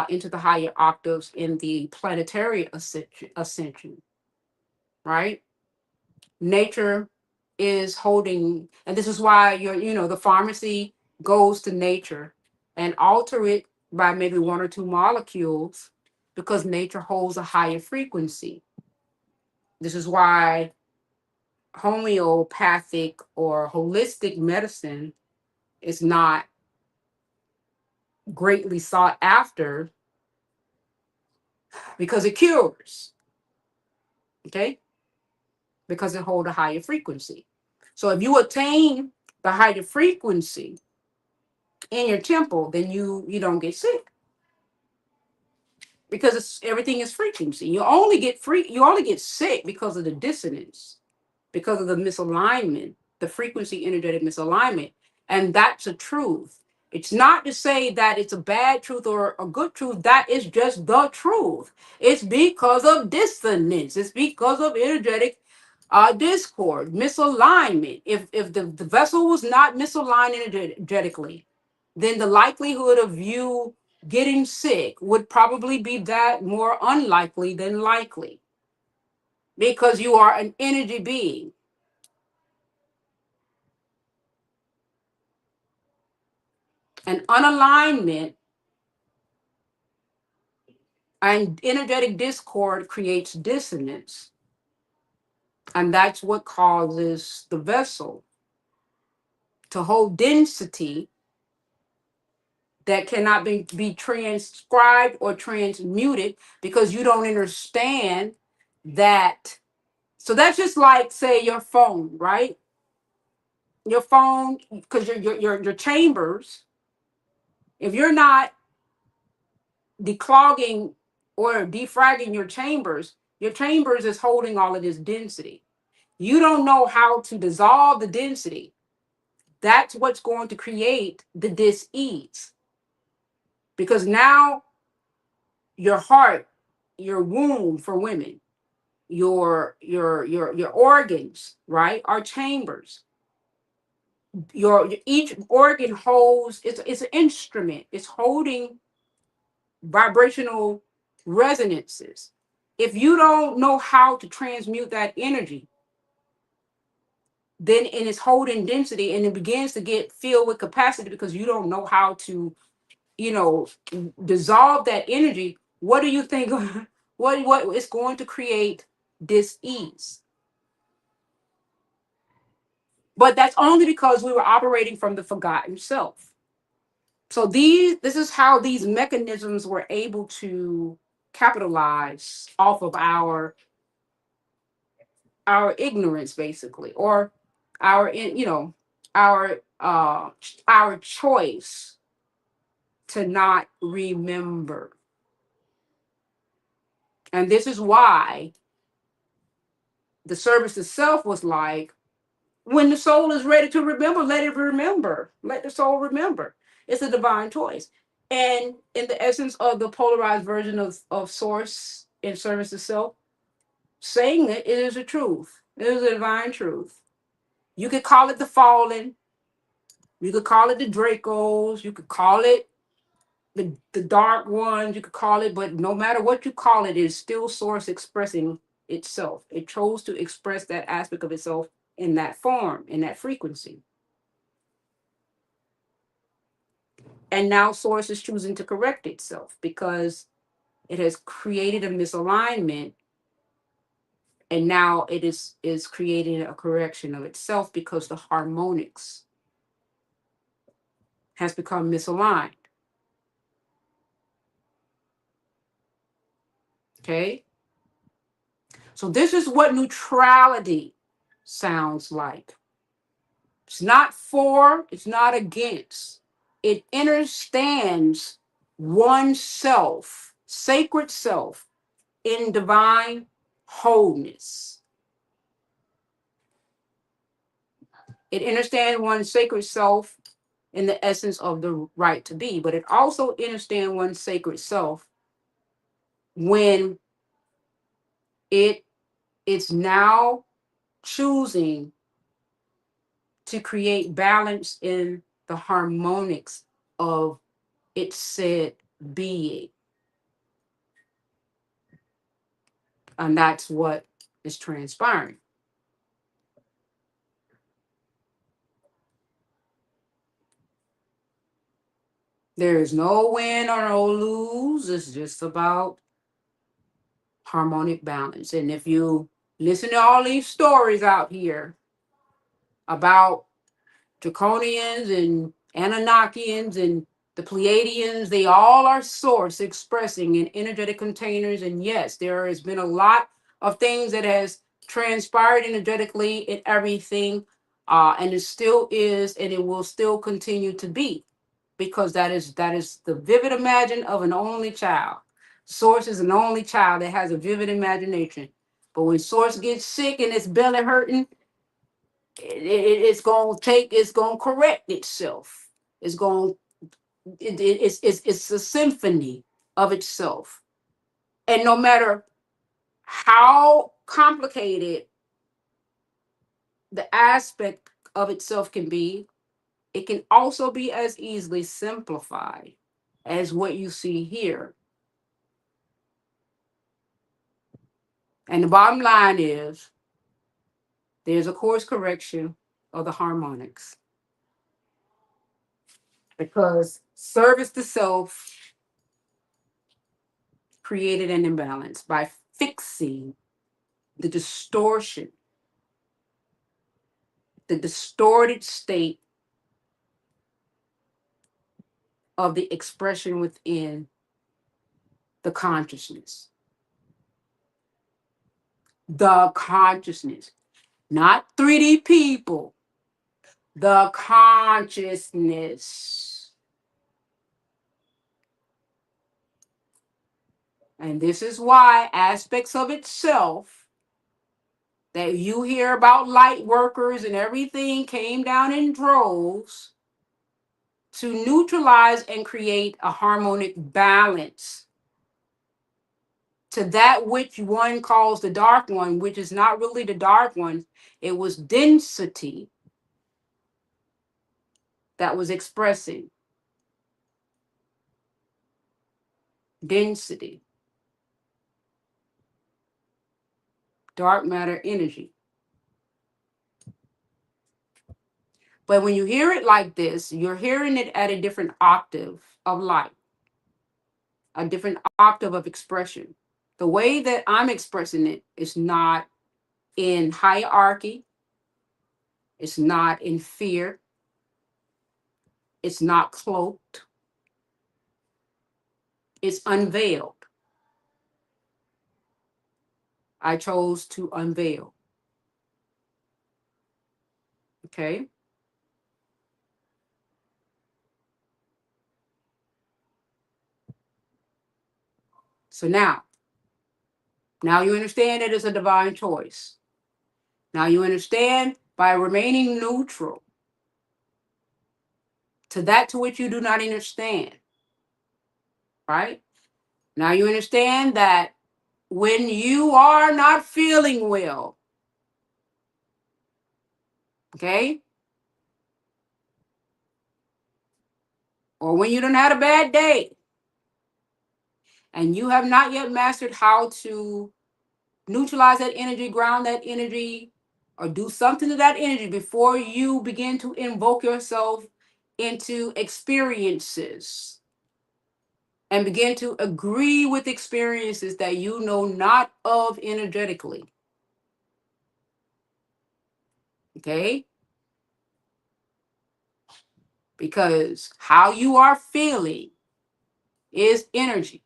into the higher octaves in the planetary ascension, right? Nature is holding, and this is why the pharmacy goes to nature and alter it by maybe one or two molecules, because nature holds a higher frequency. This is why homeopathic or holistic medicine is not greatly sought after because it cures, okay? Because it holds a higher frequency. So if you attain the higher frequency in your temple, then you don't get sick because everything is frequency. You only get sick because of the dissonance, because of the misalignment, the frequency energetic misalignment. And that's a truth. It's not to say that it's a bad truth or a good truth. That is just the truth. It's because of dissonance. It's because of energetic discord, misalignment. If the vessel was not misaligned energetically, then the likelihood of you getting sick would probably be that more unlikely than likely because you are an energy being. An unalignment and energetic discord creates dissonance. And that's what causes the vessel to hold density that cannot be transcribed or transmuted because you don't understand that. So that's just like, say, your phone, right? Your phone, because your chambers, if you're not declogging or defragging your chambers is holding all of this density. You don't know how to dissolve the density. That's what's going to create the dis-ease. Because now your heart, your womb for women, your organs, right, are chambers. Your each organ holds, it's an instrument. It's holding vibrational resonances. If you don't know how to transmute that energy, then it is holding density and it begins to get filled with capacity because you don't know how to, you know, dissolve that energy. What do you think? What is going to create dis-ease? But that's only because we were operating from the forgotten self. So this is how these mechanisms were able to capitalize off of our ignorance, basically, or our our choice to not remember. And this is why the service itself was like, when the soul is ready to remember, let it remember. Let the soul remember. It's a divine choice. And in the essence of the polarized version of source and service itself, saying it is a truth. It is a divine truth. You could call it the fallen, you could call it the Dracos, you could call it the dark ones, you could call it, but no matter what you call it, it's still source expressing itself. It chose to express that aspect of itself in that form, in that frequency. And now source is choosing to correct itself because it has created a misalignment, and now it is creating a correction of itself because the harmonics has become misaligned. Okay, so this is what neutrality sounds like. It's not for, it's not against. It understands oneself, sacred self, in divine wholeness. It understands one's sacred self in the essence of the right to be, but it also understands one's sacred self when it's now choosing to create balance in the harmonics of its said being. And that's what is transpiring. There is no win or no lose. It's just about harmonic balance. And if you Listen to all these stories out here about Draconians and Anunnakians and the Pleiadians. They all are source expressing in energetic containers. And yes, there has been a lot of things that has transpired energetically in everything. And it still is, and it will still continue to be, because that is the vivid imagine of an only child. Source is an only child that has a vivid imagination. But when Source gets sick and its belly hurting, it's gonna correct itself. It's going it's a symphony of itself. And no matter how complicated the aspect of itself can be, it can also be as easily simplified as what you see here. And the bottom line is there's a course correction of the harmonics, because service to self created an imbalance by fixing the distortion, the distorted state of the expression within the consciousness. The consciousness, not 3D people, the consciousness. And this is why aspects of itself that you hear about light workers and everything came down in droves to neutralize and create a harmonic balance to that which one calls the dark one, which is not really the dark one. It was density that was expressing density, dark matter energy. But when you hear it like this, you're hearing it at a different octave of light, a different octave of expression. The way that I'm expressing it is not in hierarchy, it's not in fear, it's not cloaked, it's unveiled. I chose to unveil. Okay. So now you understand it is a divine choice. Now you understand by remaining neutral to that to which you do not understand, right? Now you understand that when you are not feeling well, okay, or when you don't have a bad day and you have not yet mastered how to neutralize that energy, ground that energy, or do something to that energy before you begin to invoke yourself into experiences and begin to agree with experiences that you know not of energetically. Okay? Because how you are feeling is energy.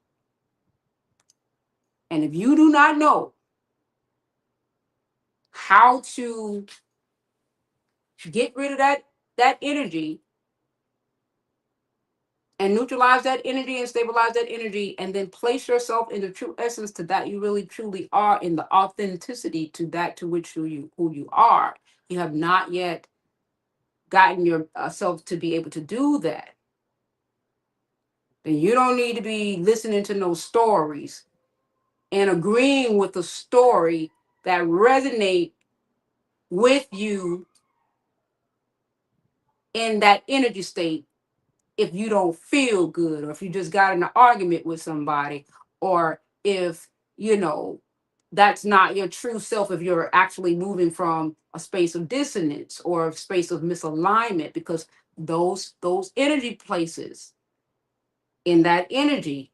And if you do not know how to get rid of that energy and neutralize that energy and stabilize that energy, and then place yourself in the true essence to that you really truly are, in the authenticity to that to which who you are, you have not yet gotten yourself to be able to do that, then you don't need to be listening to no stories and agreeing with the story that resonate with you in that energy state. If you don't feel good, or if you just got in an argument with somebody, or if you know that's not your true self, if you're actually moving from a space of dissonance or a space of misalignment, because those energy places in that energy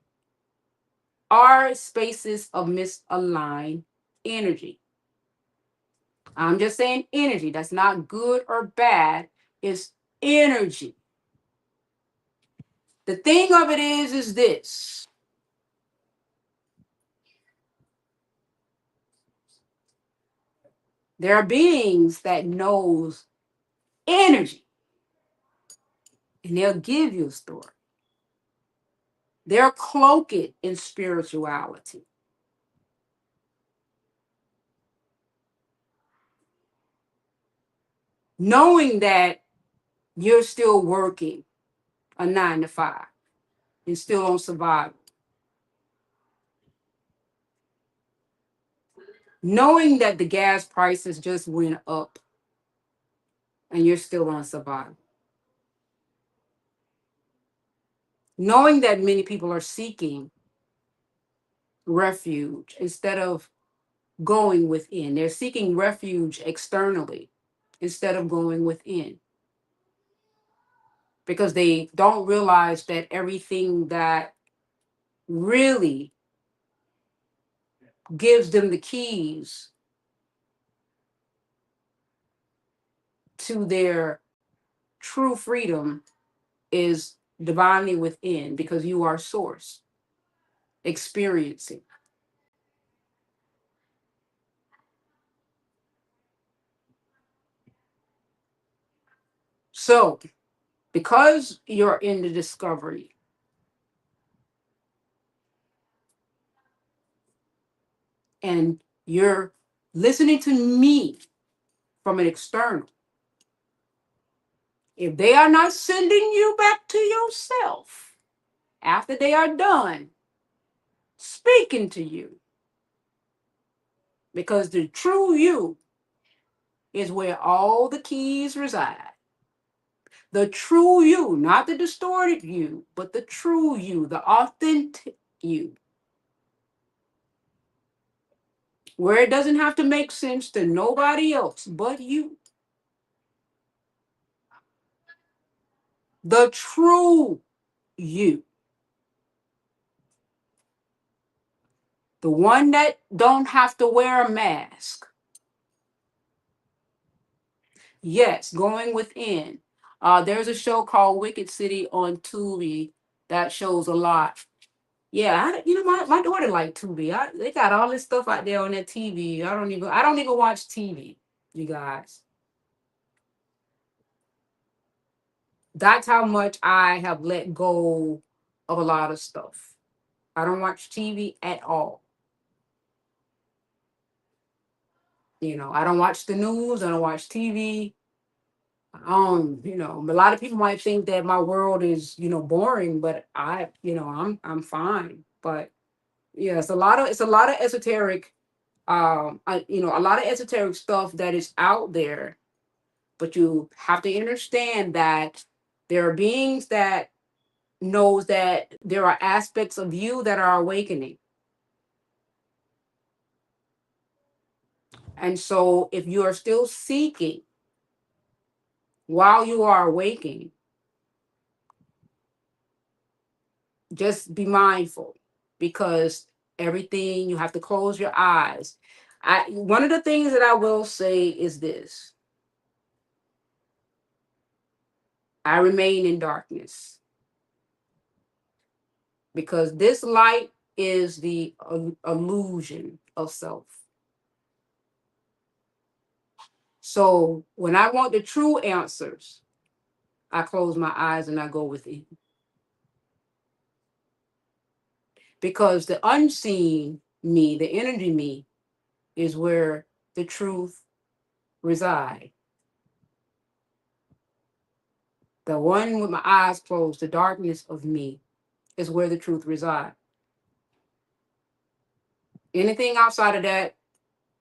are spaces of misaligned energy. I'm just saying energy. That's not good or bad. It's energy. The thing of it is this. There are beings that knows energy, and they'll give you a story. They're cloaked in spirituality, knowing that you're still working a 9 to 5 and still on survival, knowing that the gas prices just went up and you're still on survival, knowing that many people are seeking refuge instead of going within. They're seeking refuge externally instead of going within because they don't realize that everything that really gives them the keys to their true freedom is divinely within because you are source experiencing. So, because you're in the discovery and you're listening to me from an external, if they are not sending you back to yourself after they are done speaking to you, because the true you is where all the keys reside. The true you, not the distorted you, but the true you, the authentic you, where it doesn't have to make sense to nobody else but you. The true you, the one that don't have to wear a mask. Yes, going within. There's a show called Wicked City on Tubi that shows a lot. Yeah, my daughter like Tubi. They got all this stuff out there on that TV. I don't even watch TV, you guys. That's how much I have let go of a lot of stuff. I don't watch TV at all. I don't watch the news. I don't watch TV. A lot of people might think that my world is, boring, but I'm fine. But yeah, it's a lot of esoteric, a lot of esoteric stuff that is out there. But you have to understand that there are beings that knows that there are aspects of you that are awakening. And so if you are still seeking while you are awakening, just be mindful because everything you have to close your eyes. One of the things that I will say is this: I remain in darkness because this light is the illusion of self. So when I want the true answers, I close my eyes and I go within. Because the unseen me, the energy me, is where the truth resides. The one with my eyes closed, the darkness of me, is where the truth resides. Anything outside of that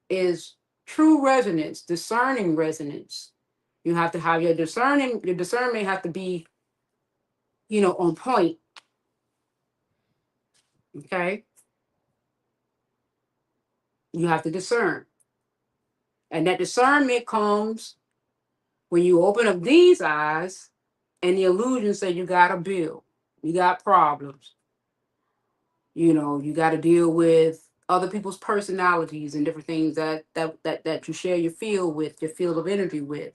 is true resonance, discerning resonance. You have to have your discernment have to be, on point. Okay. You have to discern. And that discernment comes when you open up these eyes and the illusion say you got a bill, you got problems, you got to deal with other people's personalities and different things that you share your field with, your field of energy with.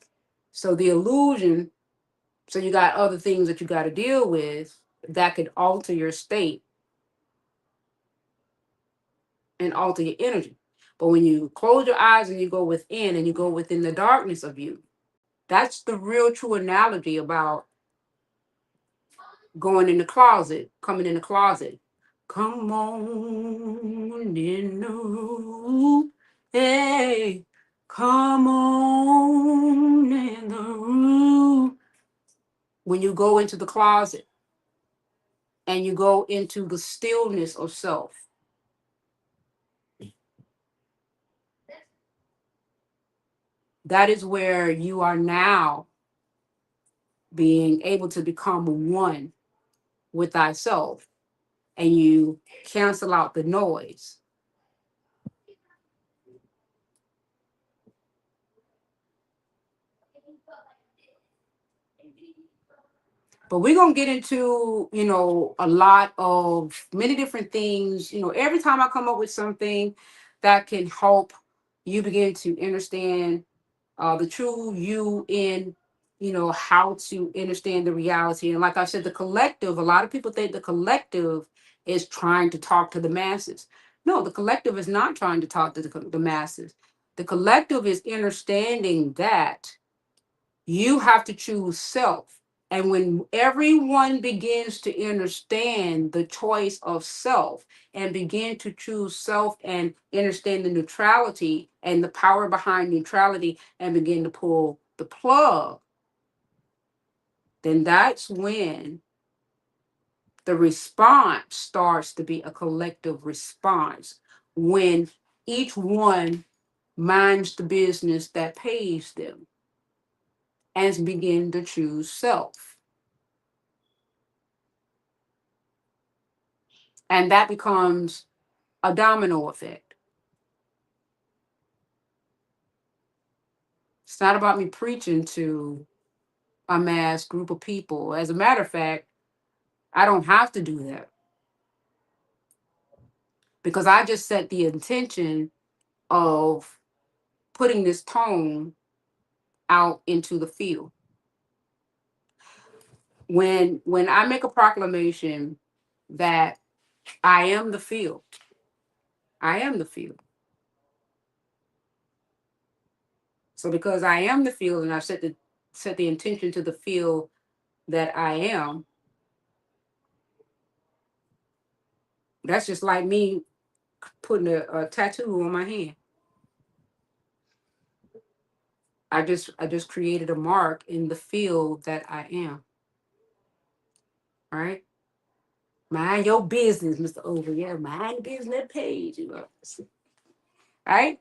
So the illusion, so you got other things that you got to deal with that could alter your state and alter your energy. But when you close your eyes and you go within and you go within the darkness of you, that's the real true analogy about going in the closet, coming in the closet. Come on in the room. Hey, come on in the room. When you go into the closet and you go into the stillness of self, that is where you are now being able to become one with thyself, and you cancel out the noise. But we're gonna get into, a lot of many different things. Every time I come up with something that can help you begin to understand the true you in, how to understand the reality. And like I said, the collective, a lot of people think the collective is trying to talk to the masses. No, the collective is not trying to talk to the masses. The collective is understanding that you have to choose self. And when everyone begins to understand the choice of self and begin to choose self and understand the neutrality and the power behind neutrality and begin to pull the plug, then that's when the response starts to be a collective response. When each one minds the business that pays them and begin to choose self. And that becomes a domino effect. It's not about me preaching to a mass group of people. As a matter of fact, I don't have to do that because I just set the intention of putting this tone out into the field. When I make a proclamation that I am the field, I am the field. So because I am the field and I've set the intention to the field that I am, that's just like me putting a tattoo on my hand. I just created a mark in the field that I am. All right. Mind your business, Mr. Over. Yeah, mind the business page. Right?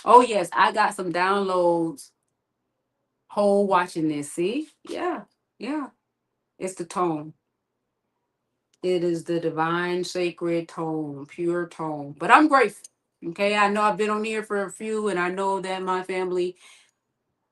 Oh yes, I got some downloads. Whole watching this. See? Yeah. Yeah. It's the tone. It is the divine, sacred tone, pure tone. But I'm grateful. Okay. I know I've been on here for a few, and I know that my family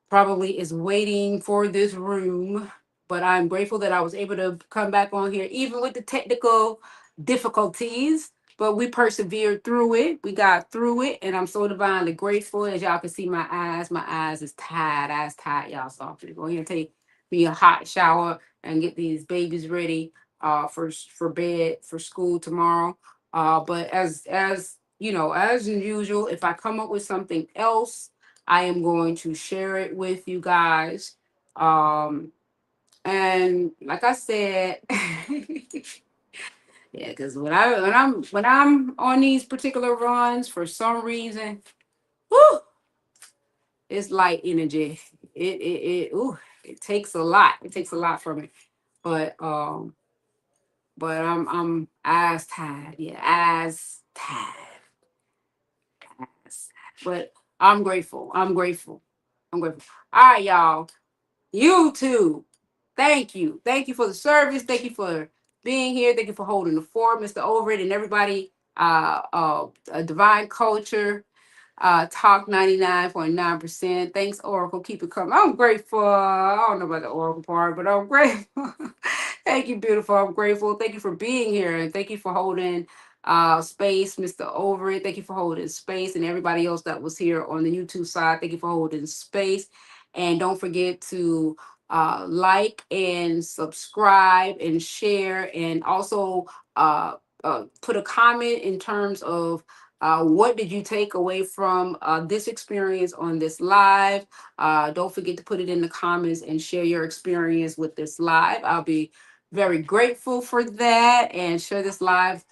probably is waiting for this room, but I'm grateful that I was able to come back on here, even with the technical difficulties. But we persevered through it. We got through it, and I'm so divinely grateful. As y'all can see, my eyes is tired. Eyes tired, y'all. So I'm gonna go here and take me a hot shower and get these babies ready for bed for school tomorrow. But as as usual, if I come up with something else, I am going to share it with you guys. And like I said, yeah, because when I'm on these particular runs, for some reason, whew, it's light energy. It takes a lot. It takes a lot from it. But I'm as tired. Yeah, as tired. As tired. But I'm grateful. I'm grateful. I'm grateful. All right, y'all. You too. Thank you. Thank you for the service. Thank you for being here. Thank you for holding the fort, Mr. Overett, and everybody. Divine Culture, Talk 99.9%. Thanks, Oracle. Keep it coming. I'm grateful. I don't know about the Oracle part, but I'm grateful. Thank you, beautiful. I'm grateful. Thank you for being here, and thank you for holding space. Mr. Overett, thank you for holding space. And everybody else that was here on the YouTube side, thank you for holding space. And don't forget to like and subscribe and share. And also put a comment in terms of what did you take away from this experience on this live. Don't forget to put it in the comments and share your experience with this live. I'll be very grateful for that, and share this live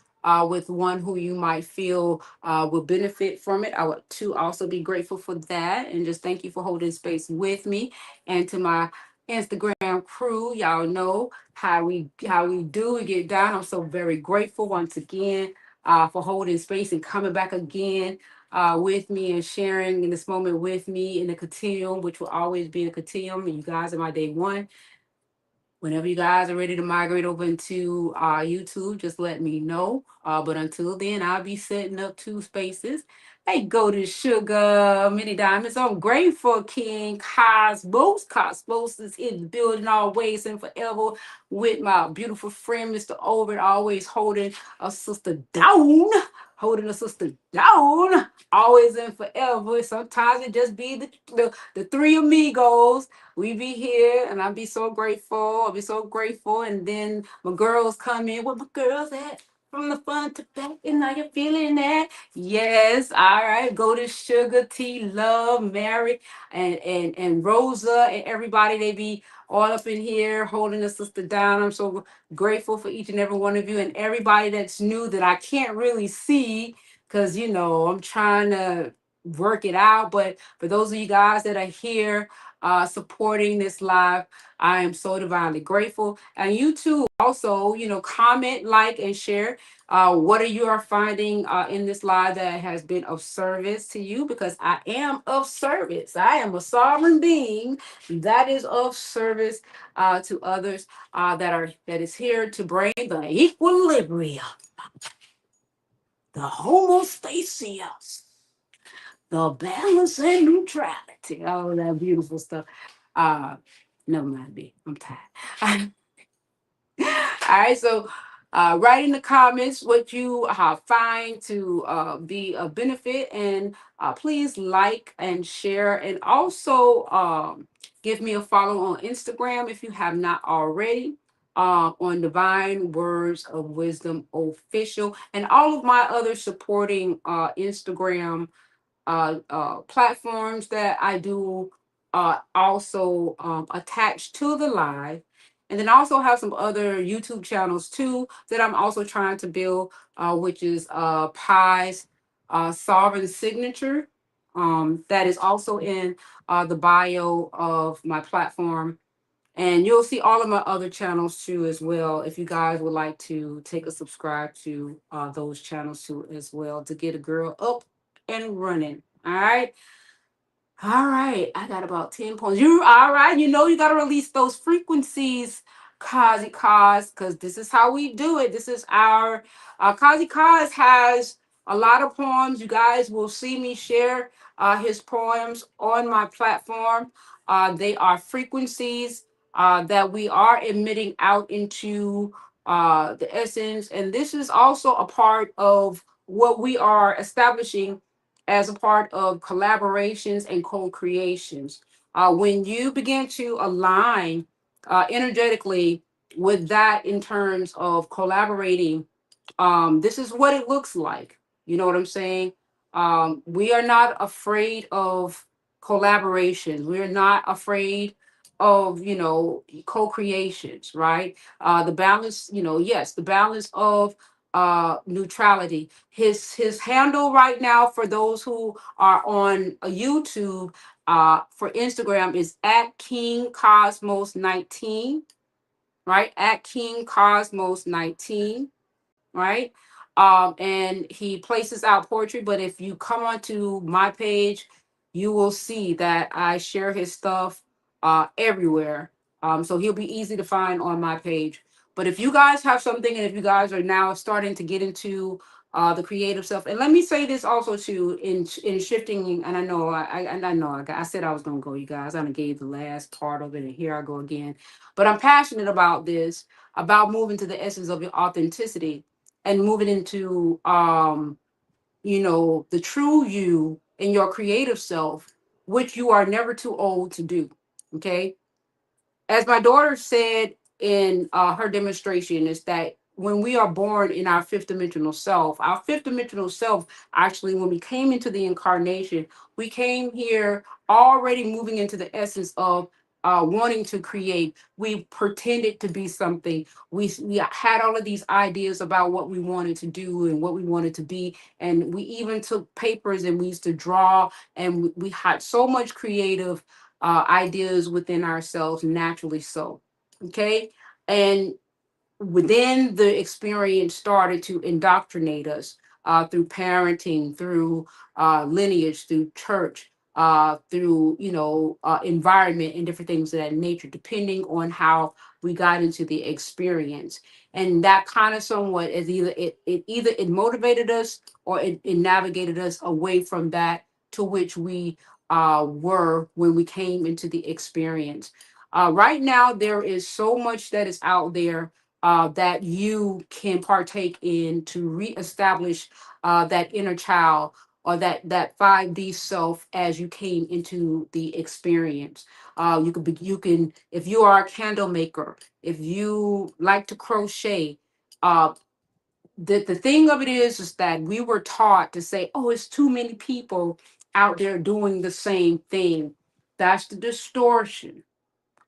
with one who you might feel will benefit from it. I would too also be grateful for that, and just thank you for holding space with me. And to my Instagram crew, y'all know how we do we get down. I'm so very grateful once again for holding space and coming back again with me and sharing in this moment with me in the continuum, which will always be a continuum. And you guys are my day one. Whenever you guys are ready to migrate over into YouTube, just let me know. But until then, I'll be setting up two spaces. Hey, go to Sugar Mini Diamonds. I'm grateful, King Cosmos. Cosmos is in the building always and forever with my beautiful friend, Mr. Over, always holding a sister down. Holding a sister down, always and forever. Sometimes it just be the three amigos. We be here and I'll be so grateful. I'll be so grateful. And then my girls come in. Where my girls at? From the front to back. And now you're feeling that? Yes. All right. Go to Sugar T, Love, Mary, and Rosa and everybody. They be all up in here holding the sister down. I'm so grateful for each and every one of you and everybody that's new that I can't really see because I'm trying to work it out. But for those of you guys that are here supporting this live. I am so divinely grateful. And you too, also, comment, like, and share. What are you are finding in this live that has been of service to you? Because I am of service. I am a sovereign being that is of service to others that is here to bring the equilibrium, the homostasis, the balance and neutrality. Oh, that beautiful stuff. Uh, Never mind me. I'm tired. All right, so write in the comments what you find to be a benefit, and please like and share, and also give me a follow on Instagram if you have not already. On Divine Words of Wisdom Official, and all of my other supporting Instagram platforms that I do also attached to the live. And then I also have some other YouTube channels too that I'm also trying to build, which is Pi's Sovereign Signature. That is also in the bio of my platform. And you'll see all of my other channels too as well. If you guys would like to take a subscribe to those channels too as well to get a girl up and running. All right. All right, I got about 10 points. You all right? You got to release those frequencies, Kazi Kaz, because this is how we do it. This is our Kazi Kaz has a lot of poems. You guys will see me share his poems on my platform. They are frequencies that we are emitting out into the essence, and this is also a part of what we are establishing as a part of collaborations and co-creations. When you begin to align energetically with that in terms of collaborating, this is what it looks like. You know what I'm saying? We are not afraid of collaboration. We're not afraid of co-creations, right? The balance, yes, the balance of neutrality. His handle right now for those who are on YouTube for Instagram is at King Cosmos 19, right? At King Cosmos 19, right? And he places out poetry. But if you come onto my page, you will see that I share his stuff everywhere. So he'll be easy to find on my page. But if you guys have something, and if you guys are now starting to get into the creative stuff, and let me say this also too, in shifting, and I know I said I was gonna go, you guys. I gave the last part of it, and here I go again. But I'm passionate about this, about moving to the essence of your authenticity, and moving into the true you and your creative self, which you are never too old to do. Okay, as my daughter said in her demonstration, is that when we are born in our fifth dimensional self, actually, when we came into the incarnation, we came here already moving into the essence of wanting to create. We pretended to be something. We had all of these ideas about what we wanted to do and what we wanted to be. And we even took papers and we used to draw, and we had so much creative ideas within ourselves naturally so. Okay. And within the experience started to indoctrinate us through parenting, through lineage, through church, through environment and different things of that nature, depending on how we got into the experience. And that kind of somewhat is either it motivated us, or it navigated us away from that to which we were when we came into the experience. Right now, there is so much that is out there that you can partake in to reestablish that inner child, or that 5D self as you came into the experience. You can, if you are a candle maker, if you like to crochet, uh, the thing of it is that we were taught to say, oh, it's too many people out there doing the same thing. That's the distortion.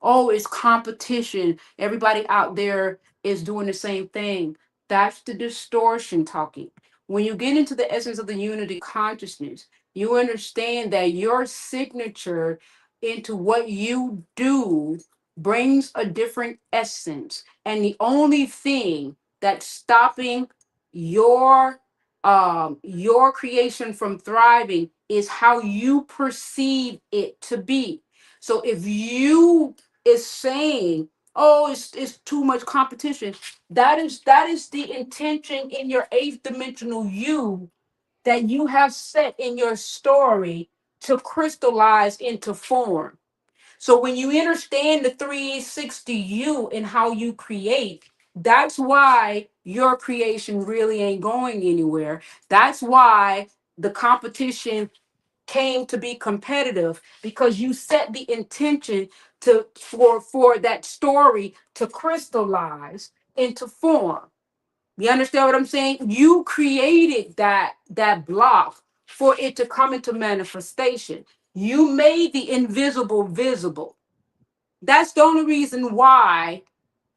Oh, it's competition. Everybody out there is doing the same thing. That's the distortion talking. When you get into the essence of the unity consciousness, you understand that your signature into what you do brings a different essence. And the only thing that's stopping your creation from thriving is how you perceive it to be. So if you is saying, oh, it's too much competition, that is the intention in your eighth dimensional you that you have set in your story to crystallize into form. So when you understand the 360 you and how you create, that's why your creation really ain't going anywhere. That's why the competition came to be competitive, because you set the intention to for that story to crystallize into form. You understand what I'm saying? You created that block for it to come into manifestation. You made the invisible visible. That's the only reason why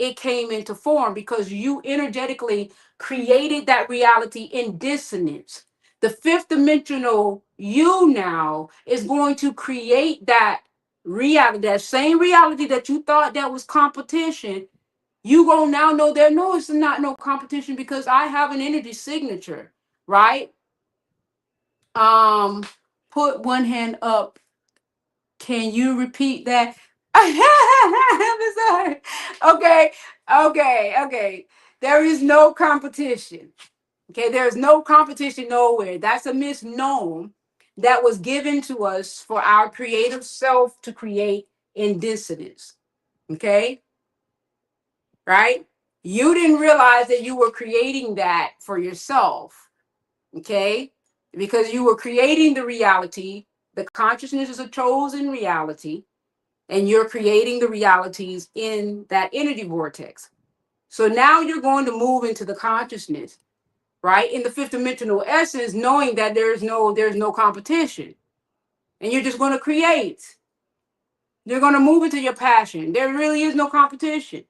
it came into form, because you energetically created that reality in dissonance. The fifth dimensional you now is going to create that reality, that same reality that you thought that was competition. You gonna now know there, no, it's not no competition, because I have an energy signature, right? Um, put one hand up. Can you repeat that? I'm sorry. Okay, okay. There is no competition. Okay, there is no competition nowhere. That's a misnomer that was given to us for our creative self to create in dissonance. Okay, right? You didn't realize that you were creating that for yourself. Okay, because you were creating the reality. The consciousness is a chosen reality, and you're creating the realities in that energy vortex. So now you're going to move into the consciousness, right? In the fifth dimensional essence, knowing that there's no competition. And you're just going to create. You're going to move into your passion. There really is no competition.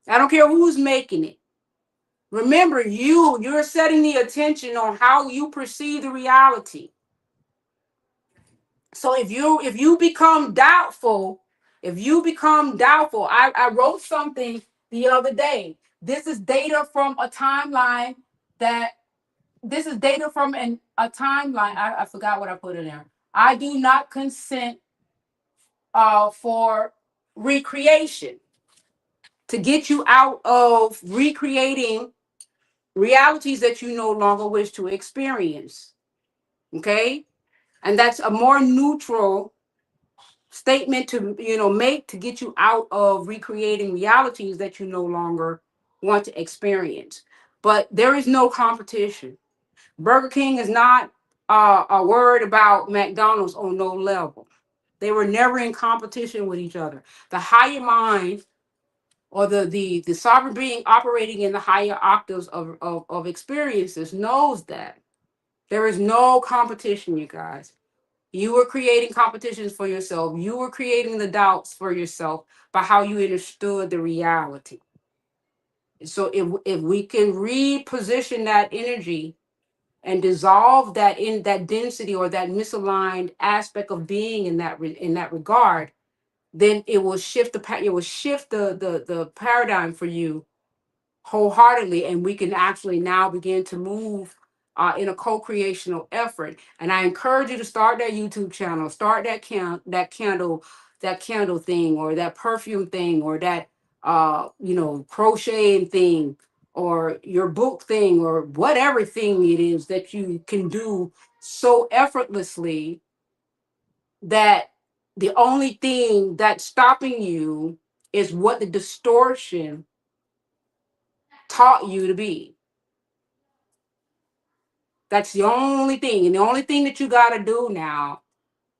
I don't care who's making it. Remember, you're setting the attention on how you perceive the reality. So if you become doubtful, I wrote something the other day. This is data from a timeline that this is data from a timeline. I forgot what I put in there. I do not consent for recreation, to get you out of recreating realities that you no longer wish to experience. Okay? And that's a more neutral statement to make, to get you out of recreating realities that you no longer want to experience. but there is no competition. Burger King is not a word about McDonald's on no level. They were never in competition with each other. The higher mind, or the sovereign being operating in the higher octaves of experiences, knows that there is no competition, you guys. You were creating competitions for yourself. You were creating the doubts for yourself by how you understood the reality. So if we can reposition that energy and dissolve that in that density or that misaligned aspect of being in in that regard, then it will shift it will shift the paradigm for you wholeheartedly, and we can actually now begin to move in a co-creational effort. And I encourage you to start that YouTube channel, start that candle thing, or that perfume thing, or that crocheting thing, or your book thing, or whatever thing it is that you can do so effortlessly that the only thing that's stopping you is what the distortion taught you to be. That's the only thing. And the only thing that you got to do now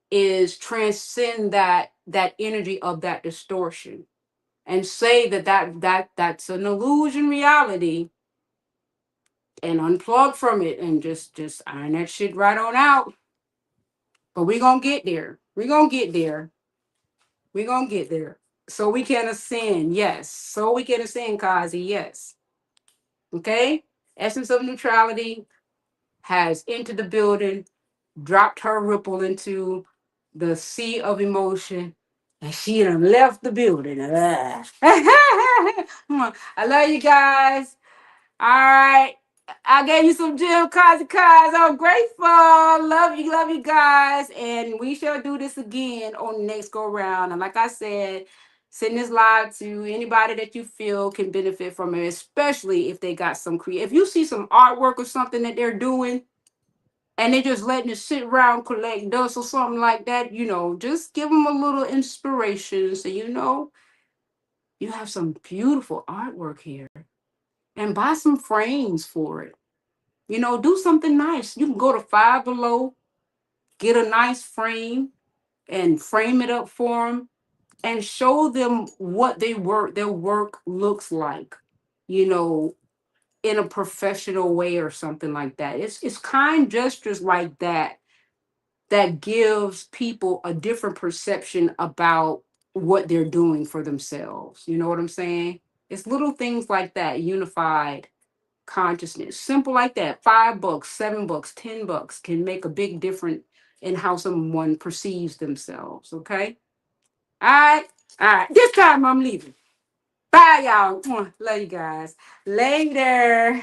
is transcend that energy of that distortion, and say that's an illusion reality, and unplug from it, and just iron that shit right on out. But we're going to get there. We're going to get there. We're going to get there. So we can ascend. Yes. So we can ascend, Kazi. Yes. Okay. Essence of neutrality has entered the building, dropped her ripple into the sea of emotion, and she done left the building. I love you guys. All right. I gave you some gym Kazi. I'm grateful. Love you guys. And we shall do this again on the next go round. And like I said, send this live to anybody that you feel can benefit from it, especially if they got some if you see some artwork or something that they're doing and they're just letting it sit around collect dust or something like that, just give them a little inspiration. So, you have some beautiful artwork here, and buy some frames for it. Do something nice. You can go to Five Below, get a nice frame, and frame it up for them, and show them what their work looks like, you know, in a professional way or something like that. It's kind gestures like that that gives people a different perception about what they're doing for themselves. You know what I'm saying? It's little things like that, unified consciousness. Simple like that. $5, $7, $10 can make a big difference in how someone perceives themselves. Okay. All right. All right. This time I'm leaving. Bye, y'all. Love you guys. Later.